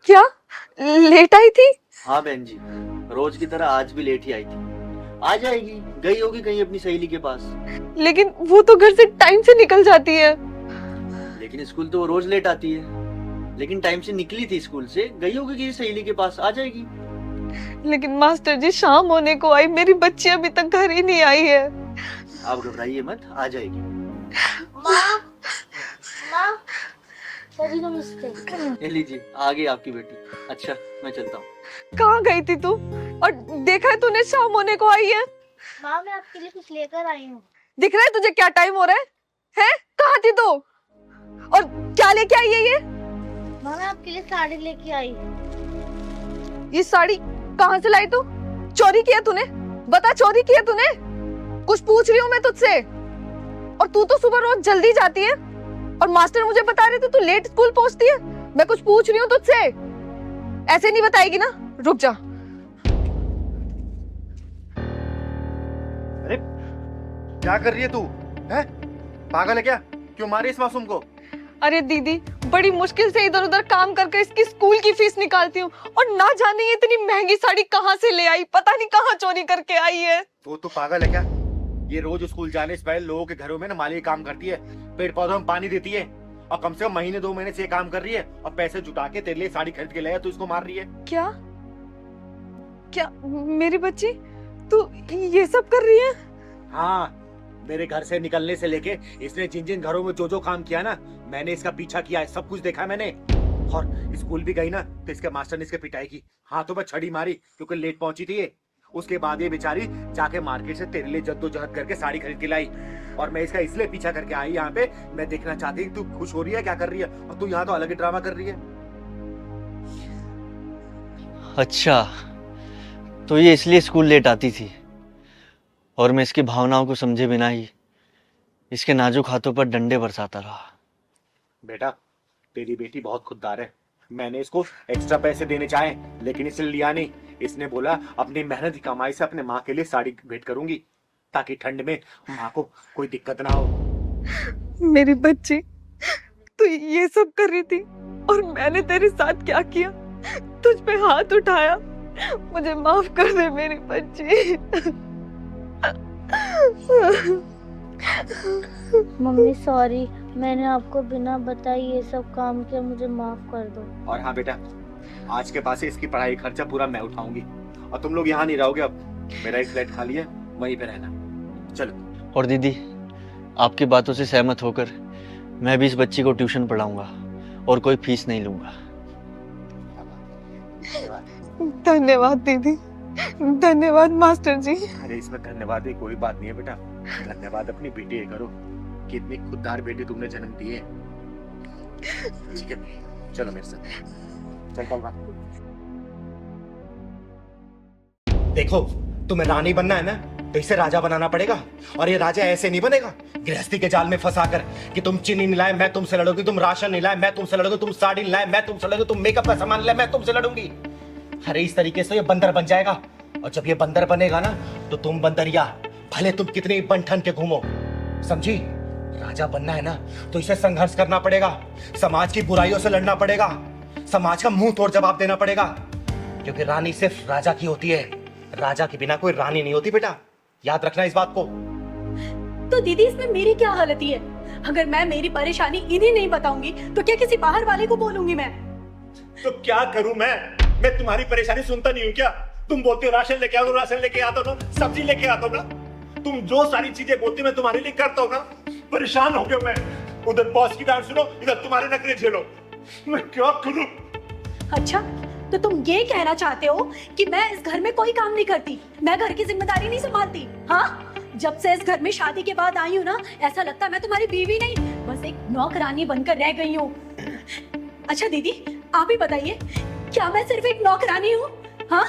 Speaker 15: क्या लेट आई थी?
Speaker 14: हाँ बहन जी, रोज की तरह आज भी लेट ही आई थी। आ जाएगी, गई होगी कहीं अपनी सहेली के पास।
Speaker 15: लेकिन वो तो घर से टाइम से निकल जाती है।
Speaker 14: लेकिन स्कूल तो वो रोज लेट आती है, लेकिन टाइम से निकली थी स्कूल से, गई होगी किसी सहेली के पास, आ जाएगी।
Speaker 15: लेकिन मास्टर जी शाम होने को आई, मेरी बच्ची अभी तक घर ही नहीं आई है।
Speaker 14: आप घबराइए मत, आ जाएगी।
Speaker 12: माँ, माँ, सॉरी का मिस्टेक।
Speaker 14: ये लीजिए, आ गई आपकी बेटी। अच्छा मैं चलता हूँ।
Speaker 15: कहाँ गई थी तू? और देखा है तूने शाम होने को आई है?
Speaker 12: माँ मैं आपके लिए कुछ लेकर आई हूँ।
Speaker 15: दिख रहा है तुझे क्या टाइम हो रहा है? हैं? कहाँ थी तू? और क्या लेके आई है ये?
Speaker 12: माँ मैं आपके लिए साड़ी लेके आई।
Speaker 15: ये साड़ी कहाँ से लाई तू? चोरी किया तूने? बता, चोरी किया तूने? कुछ पूछ रही हूँ मैं तुझसे। और तू तो सुबह रोज जल्दी जाती है, और मास्टर मुझे बता रहे थे तू लेट स्कूल पहुंचती है। मैं कुछ पूछ रही हूँ तुझसे, ऐसे नहीं बताएगी ना? रुक जा।
Speaker 5: अरे क्या कर रही है तू? हैं? पागल है क्या? क्यों मारे इस मासूम को?
Speaker 15: अरे दीदी, बड़ी मुश्किल से इधर उधर काम करके इसकी स्कूल की फीस निकालती हूँ, और ना जाने ये इतनी महंगी साड़ी कहाँ से ले आई, पता नहीं कहाँ चोरी करके आई है।
Speaker 5: तो तू पागल है क्या? ये रोज स्कूल जाने से पहले लोगों के घरों में ना माली काम करती है, पेड़ पौधों में पानी देती है, और कम से कम महीने 2 महीने से ये काम कर रही है और पैसे जुटा के तेरे लिए साड़ी खरीद के लाया, तू इसको मार रही है।
Speaker 15: क्या क्या मेरी बच्ची तू ये सब कर रही है?
Speaker 5: हाँ, मेरे घर से निकलने से लेके इसने जिन जिन घरों में जो जो काम किया ना, मैंने इसका पीछा किया है, सब कुछ देखा मैंने। और स्कूल भी गई ना तो इसके मास्टर ने इसके पिटाई की, हाथों में छड़ी मारी क्योंकि लेट पहुंची थी ये। उसके बाद ये बेचारी जाके मार्केट से तेरे लिए जद्दोजहद करके साड़ी खरीद के लाई और मैं इसका इसलिए पीछा करके आई यहाँ पे। मैं देखना चाहती तू खुश हो रही है क्या कर रही है, और तू यहाँ तो अलग ही ड्रामा कर रही है।
Speaker 14: अच्छा, तो ये इसलिए स्कूल लेट आती थी और मैं इसकी भावनाओं को समझे बिना ही इसके नाजुक हाथों पर डंडे बरसाता रहा।
Speaker 5: बेटा, तेरी बेटी बहुत खुददार है। मैंने इसको एक्स्ट्रा पैसे देने चाहे लेकिन इसने लिया नहीं। इसने बोला अपनी मेहनत की कमाई से अपने माँ के लिए साड़ी भेंट करूंगी ताकि ठंड में माँ को कोई दिक्कत ना हो।
Speaker 15: मेरी बच्ची तू ये सब कर रही थी और मैंने तेरे साथ क्या किया? तुझ पे हाथ उठाया। मुझे माफ कर दे मेरी बच्ची।
Speaker 12: मम्मी सॉरी, मैंने आपको बिना बताए ये सब काम किया, मुझे माफ कर दो।
Speaker 5: और हाँ बेटा, आज के बाद से इसकी पढ़ाई खर्चा पूरा मैं उठाऊंगी और तुम लोग यहाँ नहीं रहोगे। अब मेरा एक फ्लैट खाली है, वहीं पे रहना। चलो।
Speaker 14: और दीदी, आपकी बातों से सहमत होकर मैं भी इस बच्ची को ट्यूशन पढ़ाऊंगा और कोई फीस नहीं लूंगा।
Speaker 15: धन्यवाद दीदी, धन्यवाद मास्टर जी।
Speaker 5: अरे इसमें धन्यवाद की कोई बात नहीं है बेटा। धन्यवाद अपनी बेटी है करो कि इतनी खुददार बेटी तुमने जन्म दी है। ठीक है, चलो मेरे साथ। चल पलवा। देखो, तुम्हें रानी बनना है ना तो इसे राजा बनाना पड़ेगा, और ये राजा ऐसे नहीं बनेगा गृहस्थी के जाल में फंसा कर कि तुम चीनी नहीं लाए मैं तुमसे लड़ूंगी, तुम राशन नहीं लाए मैं तुमसे लड़ूंगी, तुम साड़ी नहीं लाए मैं तुमसे लड़ूंगी, तुम मेकअप का सामान लाए मैं तुमसे लड़ूंगी। अरे इस तरीके से ये बंदर बन जाएगा, और जब ये बंदर बनेगा ना तो तुम बंदरिया, भले तुम कितने बन ठन के घूमो, समझी? राजा बनना है ना तो इसे संघर्ष करना पड़ेगा, समाज की बुराइयों से लड़ना पड़ेगा, समाज का मुंह तोड़ जवाब देना पड़ेगा, क्योंकि रानी सिर्फ राजा की होती है, राजा के बिना कोई रानी नहीं होती। बेटा याद रखना इस बात को।
Speaker 10: तो दीदी इसमें मेरी क्या हालत है? अगर मैं मेरी परेशानी इन्हें नहीं बताऊंगी तो क्या किसी बाहर वाले को बोलूंगी मैं?
Speaker 11: तो क्या करूं मैं तुम्हारी परेशानी सुनता नहीं हूं क्या? तुम बोलते हो राशन लेके आओ तो राशन लेके आता हूं ना, सब्जी लेके आता हूं ना, तुम जो सारी चीजें बोलती मैं तुम्हारे लिए करता हूं ना। परेशान हो गया मैं, उधर बॉस की डांट सुनो, इधर तुम्हारे नखरे झेलो, मैं क्या करूं?
Speaker 10: अच्छा, तो तुम ये कहना चाहते हो कि मैं इस घर में कोई काम नहीं करती, मैं घर की जिम्मेदारी नहीं संभालती? हाँ, जब से इस घर में शादी के बाद आई हूँ ना, ऐसा लगता है मैं तुम्हारी बीवी नहीं, बस एक नौकरानी बनकर रह गई हूँ। अच्छा दीदी, आप ही बताइए, क्या मैं सिर्फ एक नौकरानी हूँ? हाँ,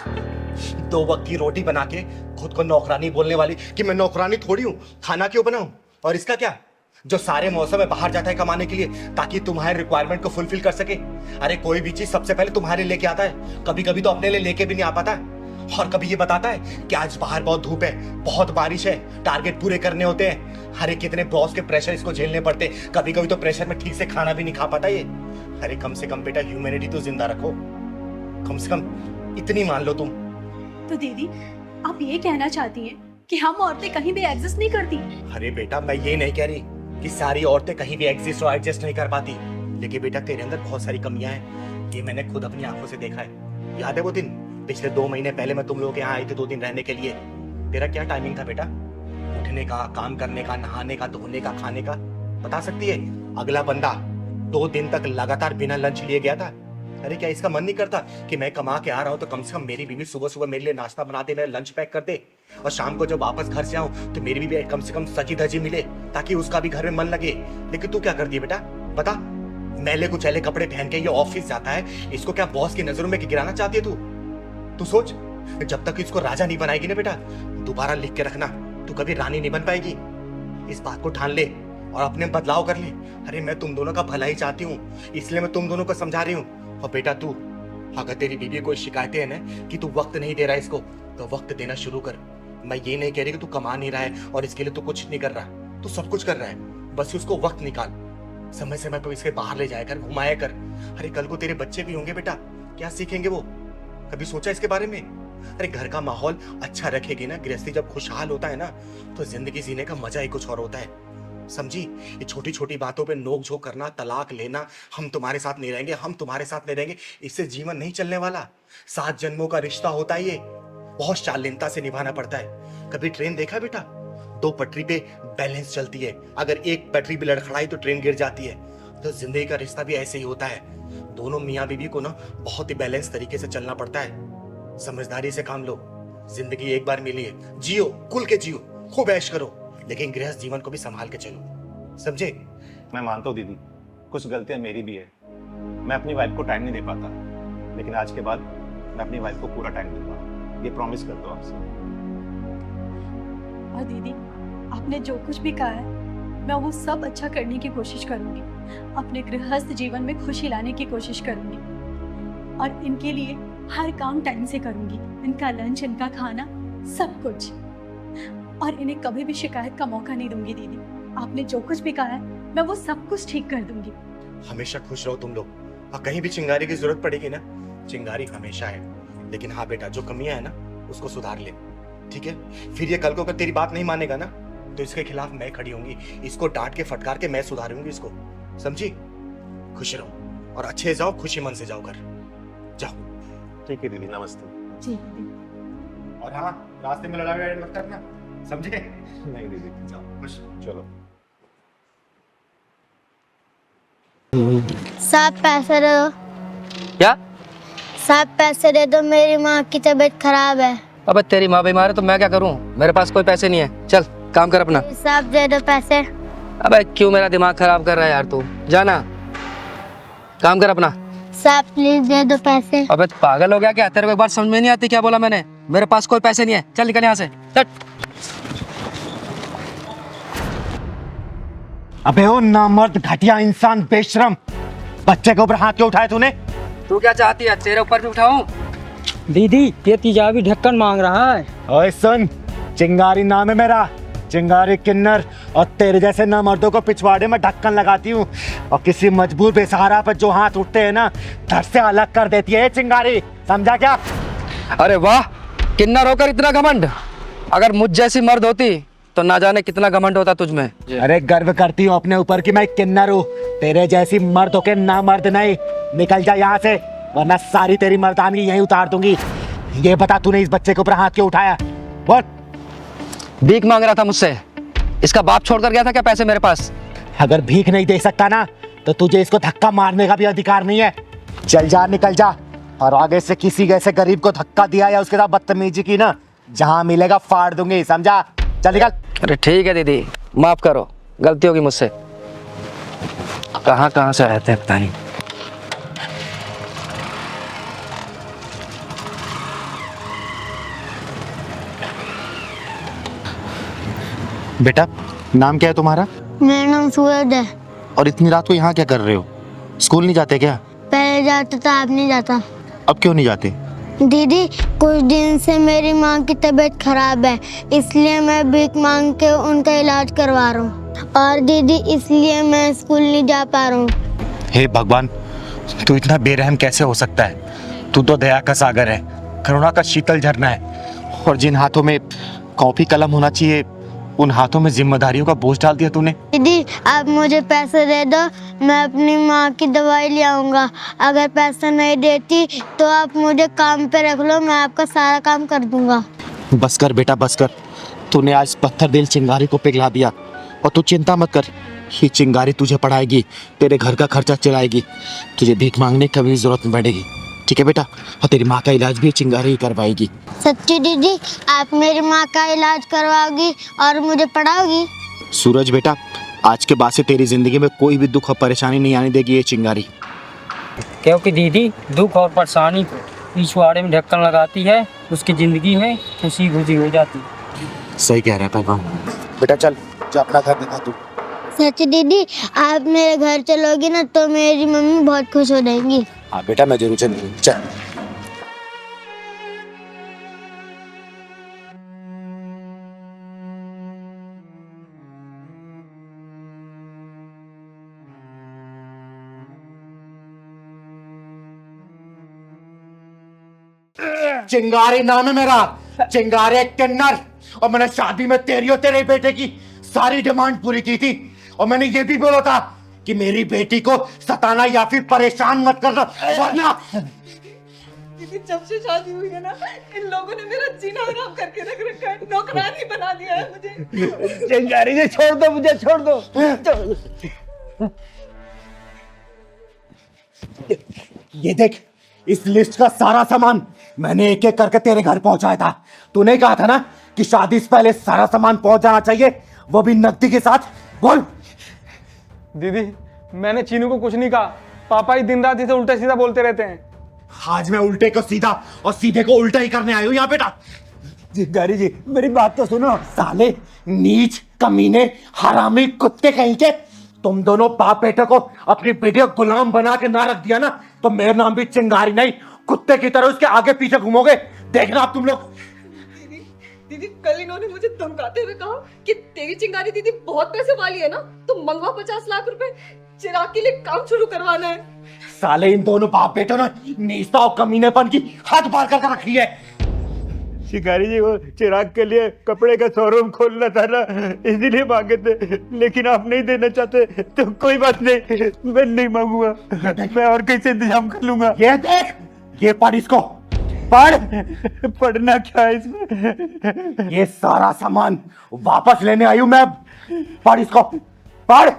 Speaker 5: 2 वक्त की रोटी बना के खुद को नौकरानी बोलने वाली कि मैं नौकरानी थोड़ी हूँ, खाना क्यों बनाऊं? और इसका क्या, जो सारे मौसम में बाहर जाता है कमाने के लिए ताकि तुम्हारे रिक्वायरमेंट को फुलफिल कर सके। अरे कोई भी चीज सबसे पहले तुम्हारे लेके आता है, कभी कभी तो अपने लिए लेके भी नहीं आ पाता है, और कभी ये बताता है कि आज बाहर बहुत धूप है, बहुत बारिश है, टारगेट पूरे करने होते हैं। अरे कितने बॉस के प्रेशर इसको झेलने पड़ते, कभी कभी तो प्रेशर में ठीक से खाना भी नहीं खा पाता ये। अरे कम से कम बेटा ह्यूमैनिटी तो जिंदा रखो, कम से कम इतनी मान लो तुम।
Speaker 10: तो दीदी आप ये कहना चाहती हैं कि हम औरतें कहीं भी एग्जिस्ट नहीं करती?
Speaker 5: अरे बेटा मैं ये नहीं कह रही कि सारी औरतें कहीं भी एग्जिस्ट और एडजस्ट नहीं कर पाती, लेकिन बेटा तेरे अंदर बहुत सारी कमियां हैं, ये मैंने खुद अपनी आंखों से देखा है। याद है वो दिन पिछले 2 महीने पहले मैं तुम लोगों के यहाँ आई थी 2 दिन रहने के लिए? तेरा क्या टाइमिंग था बेटा, उठने का, काम करने का, नहाने का, धोने का, खाने का? बता सकती है? अगला बंदा 2 दिन तक लगातार बिना लंच लिए गया था। अरे क्या इसका मन नहीं करता कि मैं कमा के आ रहा हूँ तो कम से कम मेरी बीवी सुबह सुबह मेरे लिए नाश्ता बना दे, मेरा लंच पैक कर दे, और शाम को जब वापस घर से आऊं तो मेरी बीवी कम से कम सजी धजी मिले ताकि उसका भी घर में मन लगे। लेकिन तू क्या करती है बेटा, बता? मैले कुचैले कपड़े पहन के ये ऑफिस जाता है, इसको क्या बॉस की नजरों में गिराना चाहती है तू? तू सोच, जब तक इसको राजा नहीं बनाएगी ना बेटा, दोबारा लिख के रखना, तू कभी रानी नहीं बन पाएगी। इस बात को ठान ले और अपने बदलाव कर ले। अरे मैं तुम दोनों का भला ही चाहती हूँ, इसलिए मैं तुम दोनों को समझा रही हूँ। और बेटा तू, अगर तेरी बीवी कोई शिकायतें है ना कि तू वक्त नहीं दे रहा है इसको, तो वक्त देना शुरू कर। मैं ये नहीं कह रही कि तू कमा नहीं रहा है और इसके लिए तू कुछ नहीं कर रहा, तू सब कुछ कर रहा है, बस उसको वक्त निकाल, समय समय पर इसके बाहर ले जाया कर, घुमाया कर। अरे कल को तेरे बच्चे भी होंगे बेटा, क्या सीखेंगे वो? कभी सोचा इसके बारे में? अरे घर का माहौल अच्छा रखेगी ना, गृहस्थी जब खुशहाल होता है ना तो जिंदगी जीने का मजा ही कुछ और होता है। समझी? ये छोटी छोटी बातों पे नोक झोंक करना, तलाक लेना, हम तुम्हारे साथ नहीं रहेंगे, हम तुम्हारे साथ नहीं रहेंगे, इससे जीवन नहीं चलने वाला। 7 जन्मों का रिश्ता होता है ये, बहुत शालीनता से निभाना पड़ता है। कभी ट्रेन देखा बेटा? 2 पटरी पे बैलेंस चलती है, अगर एक पटरी भी लड़खड़ाई तो ट्रेन गिर जाती है। तो जिंदगी का रिश्ता भी ऐसे ही होता है। दोनों मियाँ बीवी को ना बहुत ही बैलेंस तरीके से चलना पड़ता है। समझदारी से काम लो, जिंदगी एक बार मिली है, जियो, खुल के जियो, खूब ऐश करो, लेकिन गृहस्थ जीवन को भी संभाल के चलो, समझे?
Speaker 11: मैं मानता हूँ दीदी, कुछ गलतियां मेरी भी है, मैं अपनी वाइफ को टाइम नहीं दे पाता, लेकिन आज के बाद मैं अपनी वाइफ को पूरा टाइम दूंगा, ये प्रॉमिस करता हूँ आपसे।
Speaker 10: और दीदी, आपने जो कुछ भी कहा है मैं वो सब अच्छा करने की कोशिश करूंगी, अपने गृहस्थ जीवन में खुशी लाने की कोशिश करूंगी, और इनके लिए हर काम टाइम से करूंगी, इनका लंच, इनका खाना, सब कुछ, और इन्हें कभी भी शिकायत का मौका नहीं दूंगी। दीदी, आपने जो कुछ भी कहा है मैं वो सब कुछ ठीक कर दूंगी।
Speaker 5: हमेशा खुश रहो तुम लोग, और कहीं भी चिंगारी की जरूरत पड़ेगी ना, चिंगारी हमेशा है। लेकिन हाँ बेटा, जो कमियां है ना उसको सुधार ले, ठीक है? फिर ये कल को अगर तेरी बात नहीं मानेगा ना तो इसके खिलाफ मैं खड़ी होंगी, इसको डांट के फटकार के मैं सुधारूंगी इसको, समझी? खुश रहो और अच्छे जाओ, खुशी मन से जाओ घर, जाओ।
Speaker 11: ठीक है दीदी, नमस्ते।
Speaker 10: जी दीदी।
Speaker 5: और हाँ, रास्ते में लड़ाई मत करना, समझे?
Speaker 11: नहीं दीदी,
Speaker 5: जाओ, खुश
Speaker 11: चलो।
Speaker 12: साहब पैसे दे दो।
Speaker 6: क्या?
Speaker 12: साहब पैसे दे दो, मेरी माँ की तबीयत खराब है।
Speaker 6: अबे तेरी माँ बीमार है तो मैं क्या करूं? मेरे पास कोई पैसे नहीं है, चल काम कर अपना।
Speaker 12: साहब दे दो पैसे।
Speaker 6: अबे क्यों मेरा दिमाग खराब कर रहा है यार तू, जाना काम कर अपना।
Speaker 12: साहब प्लीज दे दो पैसे।
Speaker 6: अबे पागल हो गया क्या? तेरे को एक बार समझ में नहीं आती क्या बोला मैंने? मेरे पास कोई पैसे नहीं है, चल निकल यहाँ से, चल।
Speaker 5: अबे ओ नामर्द, घटिया इंसान, बेशरम, बच्चे के ऊपर हाथ क्यों उठाए तूने?
Speaker 6: तू क्या चाहती है, तेरे ऊपर भी उठाऊं?
Speaker 2: दीदी, ये तेजाबी ढक्कन मांग रहा है।
Speaker 5: ओए सुन, चिंगारी नाम है मेरा, चिंगारी किन्नर, और तेरे जैसे नामर्दों को पिछवाड़े में ढक्कन लगाती हूँ, और किसी मजबूर बेसहारा पर जो हाथ उठते हैं ना धड़ से अलग कर देती है ये चिंगारी, समझा क्या?
Speaker 6: अरे वाह, किन्नर होकर इतना घमंड, अगर मुझ जैसी मर्द होती तो ना जाने कितना घमंड होता तुझ में।
Speaker 5: अरे गर्व करती हूँ अपने ऊपर कि मैं किन्नर हूँ, तेरे जैसी मर्द होके ना मर्द नहीं, निकल जा यहाँ से वरना सारी तेरी मर्दानगी यहीं उतार दूंगी। ये बता, तूने इस बच्चे के ऊपर हाथ क्यों उठाया? बोल।
Speaker 6: भीख मांग रहा था मुझसे, इसका बाप छोड़कर गया था क्या पैसे मेरे पास?
Speaker 5: अगर भीख नहीं दे सकता ना तो तुझे इसको धक्का मारने का भी अधिकार नहीं है। चल जा, निकल जा, और आगे से किसी ऐसे गरीब को धक्का दिया या उसके साथ बदतमीजी की ना, जहाँ मिलेगा फाड़ दूंगी, समझा? चल निकल।
Speaker 6: अरे ठीक है दीदी, माफ करो, गलती होगी मुझसे। कहाँ से आए थे पता नहीं।
Speaker 5: बेटा, नाम क्या है तुम्हारा?
Speaker 12: मेरा नाम सूरज है।
Speaker 5: और इतनी रात को यहाँ क्या कर रहे हो? स्कूल नहीं जाते क्या?
Speaker 12: पहले जाता था, अब नहीं जाता।
Speaker 5: अब क्यों नहीं जाते?
Speaker 12: दीदी, कुछ दिन से मेरी माँ की तबीयत खराब है, इसलिए मैं भीख मांग के उनका इलाज करवा रहा हूँ, और दीदी इसलिए मैं स्कूल नहीं जा पा रहा हूँ।
Speaker 5: हे भगवान, तू इतना बेरहम कैसे हो सकता है? तू तो दया का सागर है, करुणा का शीतल झरना है, और जिन हाथों में कॉपी कलम होना चाहिए उन हाथों में जिम्मेदारियों का बोझ डाल दिया तूने।
Speaker 12: दीदी, आप मुझे पैसे दे दो, मैं अपनी माँ की दवाई ले आऊँगा। अगर पैसा नहीं देती तो आप मुझे काम पे रख लो, मैं आपका सारा काम कर दूंगा।
Speaker 5: बस कर बेटा, बस कर, तूने आज पत्थर दिल चिंगारी को पिघला दिया, और तू चिंता मत कर, ये चिंगारी तुझे पढ़ाएगी, तेरे घर का खर्चा चलाएगी, तुझे भीख मांगने की कभी जरूरत नहीं पड़ेगी, ठीक है बेटा? और तेरी माँ का इलाज भी चिंगारी ही करवाएगी।
Speaker 12: सच्ची दीदी, आप मेरी माँ का इलाज करवाओगी और मुझे पढ़ाओगी?
Speaker 5: सूरज बेटा, आज के बाद से तेरी जिंदगी में कोई भी दुख और परेशानी नहीं आने देगी ये चिंगारी।
Speaker 2: क्योंकि दीदी दुख और परेशानी को पिछवाड़े में ढक्कन लगाती है, उसकी जिंदगी में खुशी खुशी हो जाती है।
Speaker 5: सही कह रहा है भगवान। बेटा चल, जा अपना घर दिखा तू।
Speaker 12: सच्ची दीदी, आप मेरे घर चलोगी ना तो मेरी मम्मी बहुत खुश हो जाएंगी।
Speaker 5: हाँ बेटा, मैं जरूर चलूंगी, चल। चिंगारी नाम है मेरा, चिंगारी किन्नर, और मैंने शादी में तेरी और तेरे बेटे की सारी डिमांड पूरी की थी, और मैंने ये भी बोला था कि मेरी बेटी को सताना या फिर परेशान मत करना, वरना
Speaker 15: दीदी जब से शादी हुई है ना, इन लोगों ने मेरा जीना हराम करके रख रखा है, नौकरानी बना दिया है मुझे।
Speaker 5: चिंगारी जी छोड़ दो मुझे, छोड़ दो। ये देख, इस लिस्ट का सारा सामान मैंने एक एक करके तेरे घर पहुंचाया था। तूने कहा था ना कि शादी से पहले सारा सामान पहुंच जाना चाहिए, वो भी नकदी के साथ। बोल।
Speaker 6: दीदी मैंने चीनू को कुछ नहीं कहा, पापा ही दिन रात इसे उल्टा सीधा बोलते रहते हैं।
Speaker 5: आज मैं उल्टे को सीधा और सीधे को उल्टा ही करने आया हूं यहाँ बेटा। चिंगारी जी मेरी बात तो सुनो। साले नीच कमीने हरामी कुत्ते कहीं के, तुम दोनों बाप बेटे को अपनी बेटी को गुलाम बना के ना रख दिया ना, तो मेरा नाम भी चिंगारी नहीं, कुत्ते की तरह उसके आगे पीछे घूमोगे। देखना आप तुम लोग।
Speaker 15: दीदी कल इन्होंने मुझे धमकाते हुए कहा कि तेरी चिंगारी दीदी बहुत पैसे वाली है ना, तो मंगवा 50 लाख रुपए, चिराग के लिए काम शुरू करवाना है।
Speaker 5: साले इन दोनों बाप बेटों ने नीचता और कमीनेपन की हद पार कर रखी है।
Speaker 16: शिकारी जी वो चिराग के लिए कपड़े का शोरूम खोलना था ना, इसीलिए मांगे थे, लेकिन आप नहीं देना चाहते तो कोई बात नहीं, मैं नहीं मांगूंगा, मैं और कैसे इंतजाम कर लूंगा।
Speaker 5: ये देख, ये पढ़ इसको, पढ़।
Speaker 16: पढ़ना क्या है इसमें?
Speaker 5: ये सारा सामान वापस लेने आई हूं मैं, पढ़ इसको, पढ़।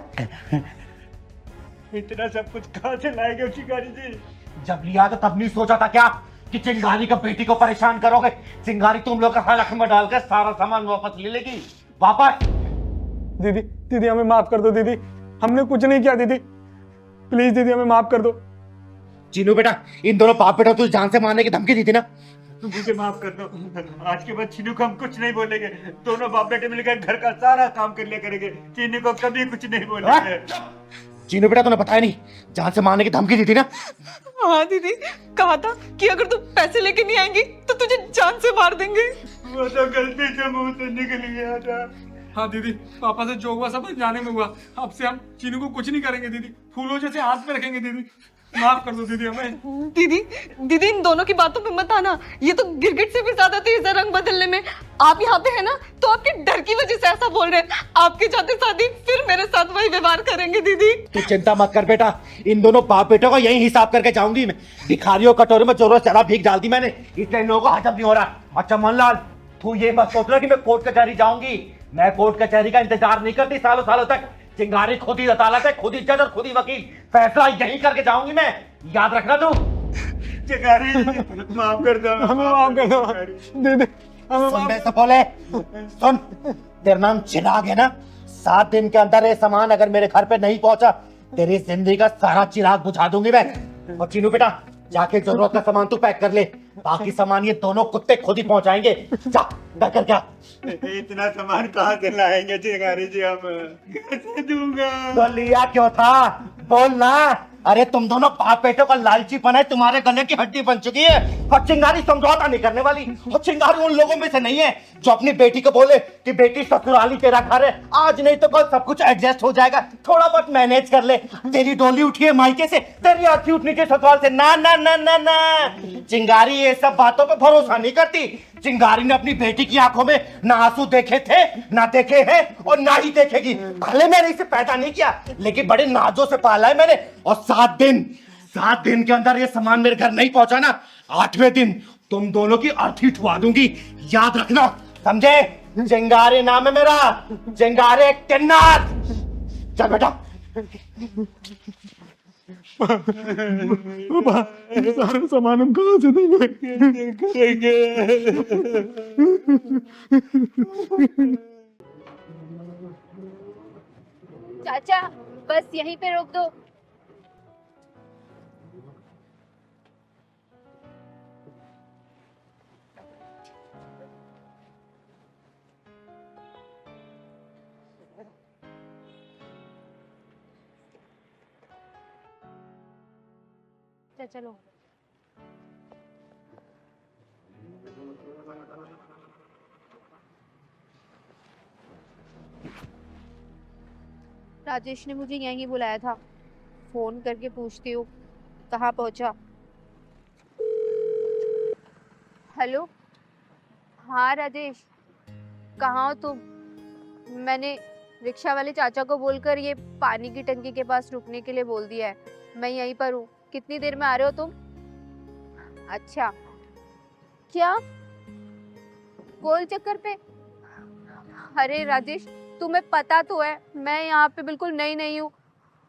Speaker 16: इतना सब कुछ कहाँ से लाएंगे शिकारी जी?
Speaker 5: जब लिया तो तब नहीं सोचा था क्या कि चिंगारी का बेटी को परेशान करोगे? चिंगारी तुम लोग का हलक में डालकर सारा सामान वापस ले लेगी। वापस।
Speaker 6: दीदी दीदी हमें माफ कर दो दीदी, हमने कुछ नहीं किया दीदी, प्लीज दीदी हमें माफ कर दो।
Speaker 5: चीनू बेटा, इन दोनों बाप बेटा तुझे जान से मारने की धमकी दी थी ना?
Speaker 16: मुझे माफ कर दो, आज के बाद चीनू को हम कुछ नहीं बोलेंगे, दोनों बाप बेटे मिलकर घर का सारा काम कर लिया करेंगे, चीनू को कभी कुछ नहीं बोलेंगे।
Speaker 5: चीनू बेटा तूने बताया नहीं, जान से मारने की धमकी दी थी ना?
Speaker 15: हाँ दीदी, कहा था कि अगर तू पैसे लेके नहीं आएंगी तो तुझे जान से मार देंगे।
Speaker 16: वो तो गलती से मुंह से निकल गया था।
Speaker 6: हाँ दीदी, पापा से जो हुआ सब जाने में हुआ, अब से हम चीनू को कुछ नहीं करेंगे दीदी, फूलों जैसे हाथ में रखेंगे दीदी, माफ कर दो दीदी हमें।
Speaker 15: दीदी दीदी इन दोनों की बातों पे मत आना, ये तो गिरगिट से भी ज्यादा तेज है रंग बदलने में। आप यहाँ पे है ना तो आपके डर की वजह से ऐसा बोल रहे हैं, आपके जाते शादी फिर मेरे साथ वही व्यवहार करेंगे। दीदी
Speaker 5: तू चिंता मत कर बेटा, इन दोनों बाप बेटों को यही हिसाब करके जाऊंगी मैं। भिखारियों कटोरे में जोरों शराब भीग डाल दी मैंने, इसलिए इन लोगों को हजम नहीं हो रहा। अच्छा मनलाल, तू ये मत सोच रहा कि मैं कोर्ट कचहरी जाऊंगी, मैं कोर्ट कचहरी का इंतजार नहीं करती सालों सालों तक। चिंगारी खुद ही अदालत है, खुद ही जज और खुद ही वकील, फैसला यही करके जाऊंगी मैं, याद रखना तू।
Speaker 16: चिंगारी माफ कर दो,
Speaker 6: हमें माफ कर दो दीदी,
Speaker 5: सुन बे सपोले, सुन, तेरा नाम चिराग है ना? 7 दिन के अंदर ये सामान अगर मेरे घर पे नहीं पहुंचा, तेरी जिंदगी का सारा चिराग बुझा दूंगी मैं। और चीनू बेटा, जाके जरूरत का सामान तू पैक कर ले, बाकी सामान ये दोनों कुत्ते खुद ही पहुंचाएंगे। जा कर क्या?
Speaker 16: इतना सामान कहाँ से लाएंगे चिंगारी जी, हम कैसे दूंगा?
Speaker 5: तो लिया क्यों था, बोलना। अरे तुम दोनों बाप बेटों का लालचीपन है, तुम्हारे गले की हड्डी बन चुकी है। और चिंगारी समझौता नहीं करने वाली, और चिंगारी उन लोगों में से नहीं है जो अपनी बेटी को बोले कि बेटी ससुराली तेरा घर है, आज नहीं तो कल सब कुछ एडजस्ट हो जाएगा, थोड़ा बहुत मैनेज कर ले। तेरी डोली उठी है मायके से, तेरी अर्थी उठनी चाहिए ससुराल से। ना ना ना ना ना, चिंगारी ये सब बातों पे भरोसा नहीं करती। चिंगारी ने अपनी बेटी की आंखों में ना आंसू देखे थे, ना देखे हैं, और ना ही देखेगी। भले मैंने इसे पैदा नहीं किया, लेकिन बड़े नाजों से पाला है मैंने। और 7 दिन के अंदर ये सामान मेरे घर नहीं पहुंचा ना, 8वें दिन तुम दोनों की अर्थी उठवा दूंगी, याद रखना, समझे? चिंगारी नाम है मेरा, चिंगारे किन्नर। चल बेटा।
Speaker 16: सारा सामान हम कहाँ से देंगे?
Speaker 13: चाचा बस यहीं पे रोक दो। चलो राजेश ने मुझे यहीं बुलाया था, फोन करके पूछती हूँ कहाँ पहुँचा। हेलो, हाँ राजेश, कहाँ हो तुम?
Speaker 4: रिक्शा वाले चाचा को बोलकर ये पानी की टंकी के पास रुकने के लिए बोल दिया है। मैं यहीं पर हूँ। कितनी देर में आ रहे हो तुम? अच्छा, क्या गोल चक्कर पे? अरे राजेश, तुम्हें पता तो है मैं यहाँ पे बिल्कुल नई नहीं हूँ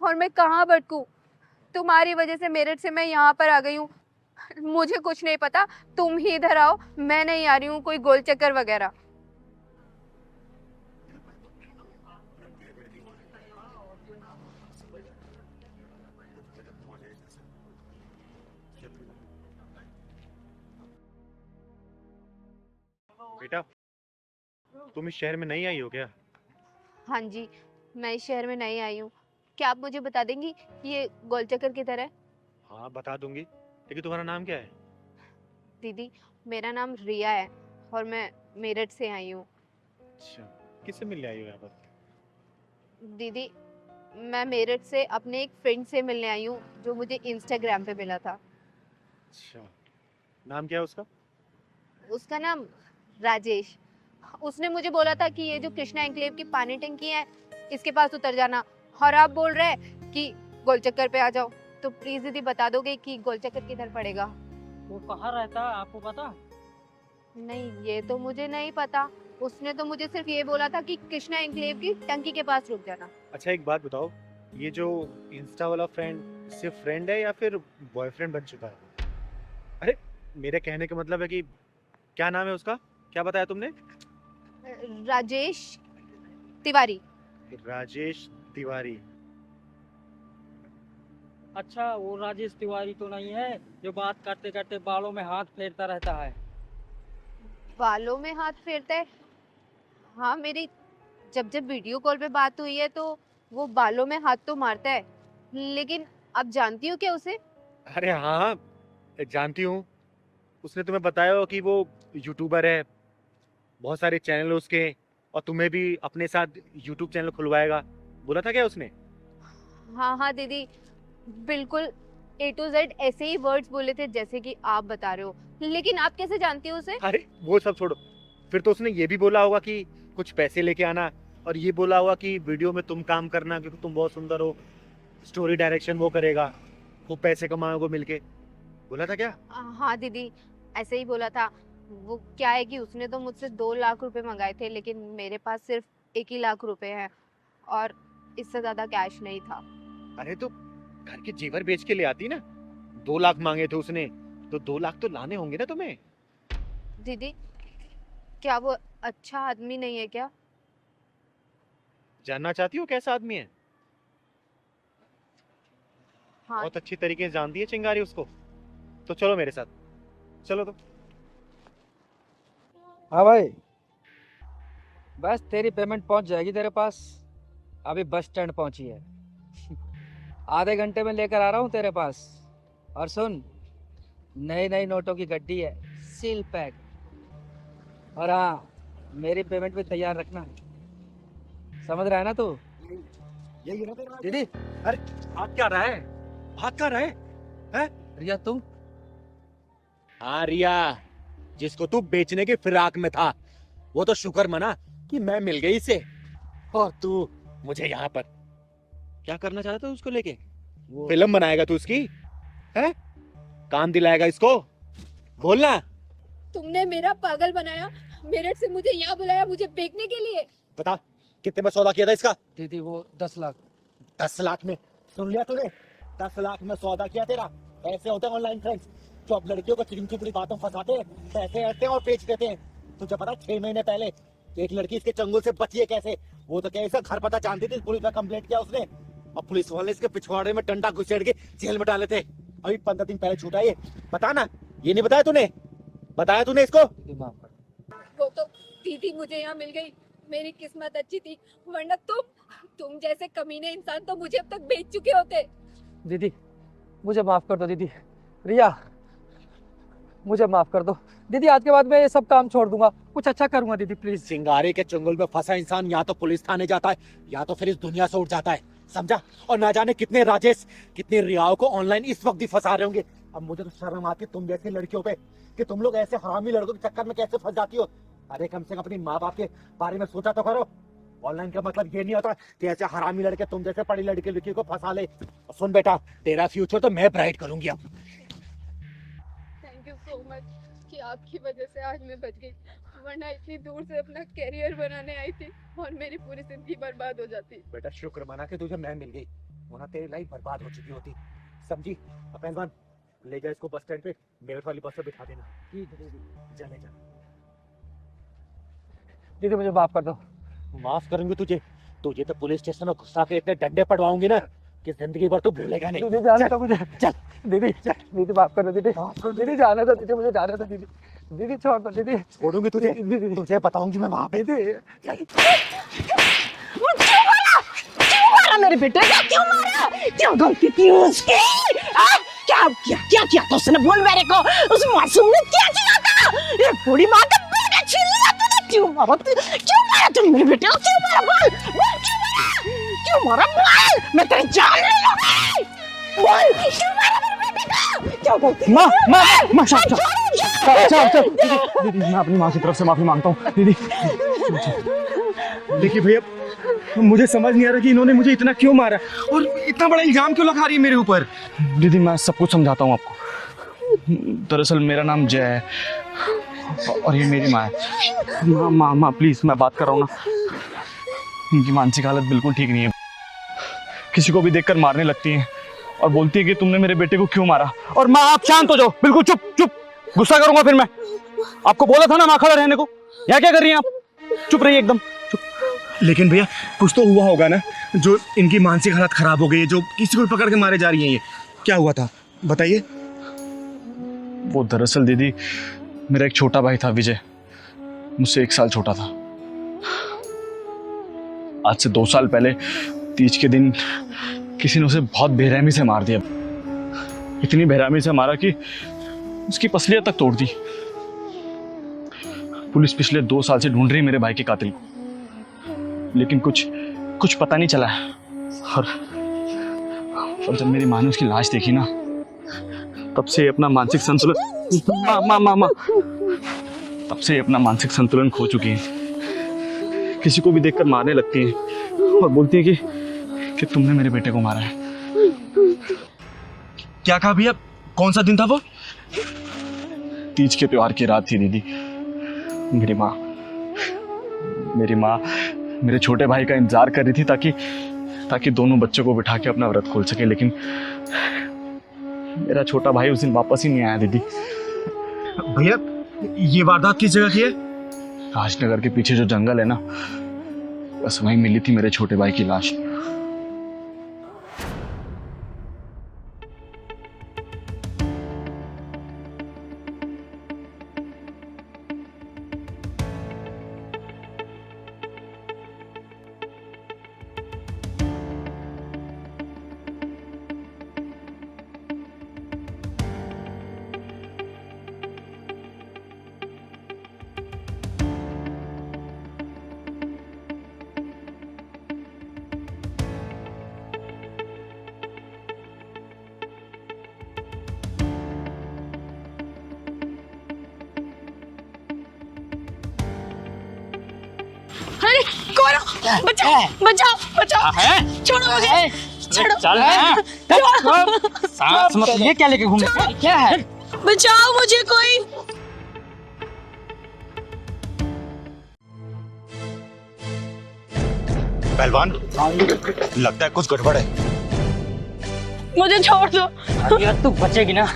Speaker 4: और मैं कहाँ भटकूँ। तुम्हारी वजह से मेरठ से मैं यहाँ पर आ गई हूँ। मुझे कुछ नहीं पता, तुम ही इधर आओ, मैं नहीं आ रही हूँ कोई गोल चक्कर वगैरह।
Speaker 11: बेटा, तुम इस शहर में नहीं आई हो क्या?
Speaker 4: हाँ जी, मैं इस शहर में नई आई हूँ। क्या आप मुझे बता देंगी कि ये गोल चक्कर किधर है?
Speaker 11: हाँ बता दूंगी, लेकिन तुम्हारा नाम क्या है?
Speaker 4: दीदी, मेरा नाम रिया है और मैं मेरठ से आई हूँ।
Speaker 11: अच्छा, किससे मिलने आई हो यहाँ पर?
Speaker 4: दीदी, मैं मेरठ से अपने एक फ्रेंड से मिलने आई हूँ जो मुझे इंस्टाग्राम पे मिला था।
Speaker 11: अच्छा, नाम क्या है उसका?
Speaker 4: उसका नाम राजेश। उसने मुझे बोला था कि ये जो कृष्णा एन्क्लेव की पानी टंकी है इसके पास उतर जाना, और आप बोल रहे हैं कि गोल चक्कर पे आ जाओ। तो प्लीज दीदी बता दोगे कि गोल चक्कर किधर पड़ेगा?
Speaker 2: वो कहाँ रहता है आपको पता?
Speaker 4: नहीं, ये तो मुझे नहीं पता। उसने तो मुझे सिर्फ ये बोला था कि कृष्णा एन्क्लेव की टंकी के पास रुक जाना।
Speaker 11: अच्छा एक बात बताओ, ये जो इंस्टा वाला फ्रेंड सिर्फ फ्रेंड है या फिर बॉयफ्रेंड बन चुका है? अरे मेरे कहने का मतलब है कि क्या नाम है उसका? क्या बताया तुमने?
Speaker 4: राजेश तिवारी।
Speaker 11: राजेश तिवारी।
Speaker 2: अच्छा, वो राजेश तिवारी तो नहीं है जो बात करते करते बालों में हाथ फेरता रहता है?
Speaker 4: बालों में हाथ फेरता है? हाँ, मेरी जब जब वीडियो कॉल पे बात हुई है तो वो बालों में हाथ तो मारता है, लेकिन आप जानती हो क्या उसे?
Speaker 11: अरे हाँ, जानती हूँ। उसने तुम्हें बताया हो कि वो यूट्यूबर है, बहुत सारे चैनल है उसके, और तुम्हें भी अपने साथ यूट्यूब चैनल खुलवाएगा, बोला था क्या उसने?
Speaker 4: हाँ हाँ दीदी, बिल्कुल A to Z ऐसे ही वर्ड्स बोले थे जैसे कि आप बता रहे हो। लेकिन आप कैसे जानती हो उसे?
Speaker 11: अरे वो सब छोड़ो, फिर तो उसने ये भी बोला होगा कि कुछ पैसे लेके आना, और ये बोला होगा कि वीडियो में तुम काम करना क्योंकि तुम बहुत सुंदर हो, स्टोरी डायरेक्शन वो करेगा, वो पैसे कमाओगे मिलके, बोला था क्या?
Speaker 4: हाँ दीदी, ऐसे ही बोला था। वो क्या है कि उसने तो मुझसे 2 लाख रुपए मंगाए थे, लेकिन मेरे पास सिर्फ 1 ही लाख रुपए हैं और इससे ज्यादा कैश नहीं था।
Speaker 11: अरे तो घर के जेवर बेच के ले आती ना। 2 लाख मांगे थे उसने, तो 2 लाख तो लाने होंगे ना तुम्हें।
Speaker 4: दीदी, क्या वो अच्छा आदमी नहीं है क्या?
Speaker 11: जानना चाहती हो कैसा आदमी है?
Speaker 4: हाँ।
Speaker 11: बहुत अच्छी तरीके से जानती है चिंगारी उसको। तो चलो मेरे साथ, चलो। तो
Speaker 6: हाँ भाई, बस तेरी पेमेंट पहुंच जाएगी तेरे पास। अभी बस स्टैंड पहुंची है, आधे घंटे में लेकर आ रहा हूँ तेरे पास। और सुन, नई नई नोटों की गड्डी है, सील पैक। और हाँ, मेरी पेमेंट भी तैयार रखना, समझ रहा है ना तू?
Speaker 5: दीदी, अरे हाथ क्या रहा है? हाथ क्या रहा है? हैं?
Speaker 6: रिया तुम?
Speaker 5: हाँ रिया, जिसको तू बेचने की फिराक में था, वो तो शुक्र मना कि मैं मिल गई इसे, और तू मुझे यहाँ पर क्या करना चाहता था उसको लेके? फिल्म बनाएगा तू उसकी? है? काम दिलाएगा इसको? बोलना।
Speaker 10: तुमने मेरा पागल बनाया, मेरठ से मुझे यहाँ बुलाया मुझे बेचने के लिए।
Speaker 5: बता कितने में सौदा किया था इसका?
Speaker 6: दीदी वो 10 लाख।
Speaker 5: 10 लाख में? सुन लिया तूने? 10 लाख में सौदा किया तेरा? ऐसे होते हैं ऑनलाइन फ्रेंड्स जो अब लड़कियों को चिकन चुपड़ी बातों फंसाते हैं, पैसे ऐसे और बेच देते हैं। तुझे पता 6 महीने पहले एक लड़की इसके चंगुल से बची है कैसे? वो तो कैसे घर पता जानती थी, पुलिस में कंप्लेंट किया उसने, और पुलिस वाले इसके पिछवाड़े में डंडा घुसेड़ के जेल में डाले थे। अभी 15 दिन पहले छूटा ये। बता ना, ये नहीं बताया तूने? बताया तूने इसको?
Speaker 10: वो तो दीदी मुझे यहाँ मिल गई, मेरी किस्मत अच्छी थी, वरना तुम जैसे कमीने इंसान तो मुझे अब तक बेच चुके होते।
Speaker 6: दीदी मुझे माफ कर दो। दीदी, रिया मुझे माफ कर दो। दीदी आज के बाद मैं ये सब काम छोड़ दूंगा, कुछ अच्छा करूंगा दीदी प्लीज।
Speaker 5: सिंगारे के चंगुल में फंसा इंसान या तो पुलिस थाने जाता है या तो फिर इस दुनिया से उठ जाता है, समझा? और ना जाने कितने राजेश, कितने रियाओं को ऑनलाइन इस वक्त भी फंसा रहे होंगे। अब मुझे तो शर्म आती है तुम जैसी लड़कियों पे कि तुम लोग ऐसे हरामी लड़कों के चक्कर में कैसे फंस जाती हो। अरे कम से कम अपनी माँ बाप के बारे में सोचा तो करो। ऑनलाइन का मतलब ये नहीं होता कि ऐसे हरामी लड़के तुम जैसे पढ़ी लड़की को फंसा ले। सुन बेटा, तेरा फ्यूचर तो मैं ब्राइट करूंगी अब।
Speaker 4: थैंक यू सो मच कि आपकी वजह से आज मैं बच गई, वरना इतनी दूर से अपना करियर बनाने आई थी और मेरी पूरी जिंदगी बर्बाद हो जाती।
Speaker 5: बेटा शुक्र मना कि तुझे मैं मिल गई, वरना तेरी लाइफ बर्बाद हो चुकी होती। समझी? पहलवान ले जा इसको बस स्टैंड पे, मेरठ वाली बस पे बिठा देना। ठीक है दीदी, चले जा।
Speaker 6: दीदी मुझे माफ कर दो।
Speaker 5: माफ करूंगी तुझे? तुझे तो पुलिस स्टेशन में घुसा के इतने डंडे पड़वाऊंगी ना कि जिंदगी भर तू भूलेगा नहीं।
Speaker 6: दीदी जाने दो मुझे।
Speaker 5: चल
Speaker 6: दीदी दीदी माफ कर दो दीदी। दीदी जाने दो दीदी, मुझे जाने दो दीदी। दीदी छोड़ दो दीदी।
Speaker 5: छोड़ूंगी तुझे, तुझे बताऊंगी मैं वहां पे।
Speaker 10: क्यों मारा मेरे बेटे को? क्यों मारा? क्यों गलती की उसकी? क्या किया? क्या किया तो उसने? बोल मेरे को। उस मासूम ने क्या किया था? ये बूढ़ी माँ का बेटा छीन लिया तूने। क्यों मारा? क्यों मारा तुम मेरे बेटे को? क्यों मारा? बोल बोल, क्यों मारा? क्यों मारा? बोल, मैं तेरी जान ले लूंगी। बोल, क्यों मारा मेरे बेटे को? क्या गलती?
Speaker 6: माँ दीदी, मैं अपनी माँ की तरफ से माफी मांगता हूँ। दीदी
Speaker 16: देखिए भैया, मुझे समझ नहीं आ रहा कि इन्होंने मुझे इतना क्यों मारा और इतना बड़ा इल्जाम क्यों लगा रही है मेरे ऊपर।
Speaker 6: दीदी मैं सब कुछ समझाता हूँ आपको। दरअसल मेरा नाम जय है और ये मेरी माँ है। माँ प्लीज, मैं बात कर रहा हूँ ना। इनकी मानसिक हालत बिल्कुल ठीक नहीं है। किसी को भी देखकर मारने लगती है और बोलती है कि तुमने मेरे बेटे को क्यों मारा। और माँ आप शांत हो जाओ, बिल्कुल चुप चुप। गुस्सा करूंगा फिर मैं। आपको बोला था ना माँ खड़ा रहने को। यहाँ क्या कर रही हैं आप? चुप रहिए एकदम चुप।
Speaker 16: लेकिन भैया कुछ तो हुआ होगा ना, जो इनकी मानसिक हालत खराब हो गई है, जो किसी को पकड़ के मारे जा रही हैं। ये क्या हुआ था बताइए।
Speaker 6: वो दरअसल दीदी मेरा एक छोटा भाई था विजय, मुझसे 1 साल छोटा था। आज से 2 साल पहले तीज के दिन किसी ने उसे बहुत बेरहमी से मार दिया। इतनी बेरहमी से मारा कि उसकी पसलियां तक तोड़ दी। पुलिस पिछले 2 साल से ढूंढ रही मेरे भाई के कातिल को, लेकिन कुछ पता नहीं चला है। और जब मेरी माँ ने उसकी लाश देखी ना, तब से अपना मानसिक संतुलन माँ तब से अपना मानसिक संतुलन खो चुकी है। किसी को भी देखकर मारने लगती है और बोलती है कि तुमने मेरे बेटे को मारा है।
Speaker 16: क्या कहा भैया? कौन सा दिन था वो?
Speaker 6: तीज के त्योहार की रात थी दीदी। मेरी माँ मेरे छोटे भाई का इंतजार कर रही थी ताकि दोनों बच्चों को बिठा के अपना व्रत खोल सके, लेकिन मेरा छोटा भाई उस दिन वापस ही नहीं आया दीदी।
Speaker 16: भैया ये वारदात किस जगह की है?
Speaker 6: राजनगर के पीछे जो जंगल है ना, बस वहीं मिली थी मेरे छोटे भाई की लाश।
Speaker 10: अरे कौन? बचाओ बचाओ बचाओ। छोड़ो मुझे, छोड़ो।
Speaker 2: चल सांस मत, ये क्या लेके घूम रहे हो? क्या है?
Speaker 10: बचाओ मुझे कोई।
Speaker 11: पहलवान लगता है कुछ गड़बड़ है।
Speaker 10: मुझे छोड़ दो।
Speaker 2: यार तू बचेगी ना,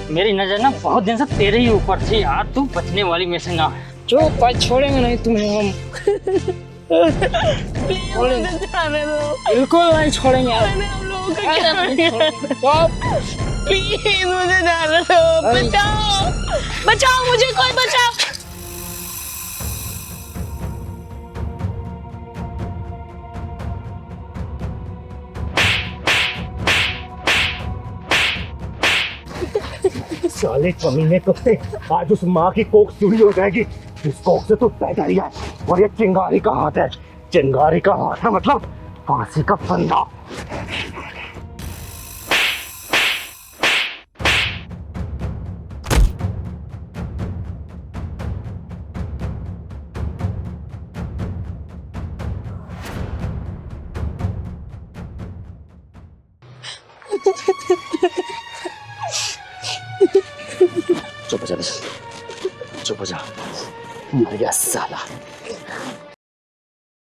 Speaker 2: मेरी नजर ना बहुत दिन से तेरे ही ऊपर थी यार, तू बचने वाली में से ना। जो भाई छोड़ेंगे नहीं तुम्हें हम। बिल्कुल नहीं छोड़ेंगे यार।
Speaker 10: प्लीज मुझे जाने दो। बचाओ बचाओ मुझे, कोई बचाओ।
Speaker 5: साले कमीने कुत्ते, आज उस माँ की कोख चूड़ी हो जाएगी। इस कोख से तो पैदा ही है और ये चिंगारी का हाथ है। चिंगारी का हाथ है मतलब फांसी का फंदा।
Speaker 8: चुप हो जा, चुप हो जा, मर गया साला।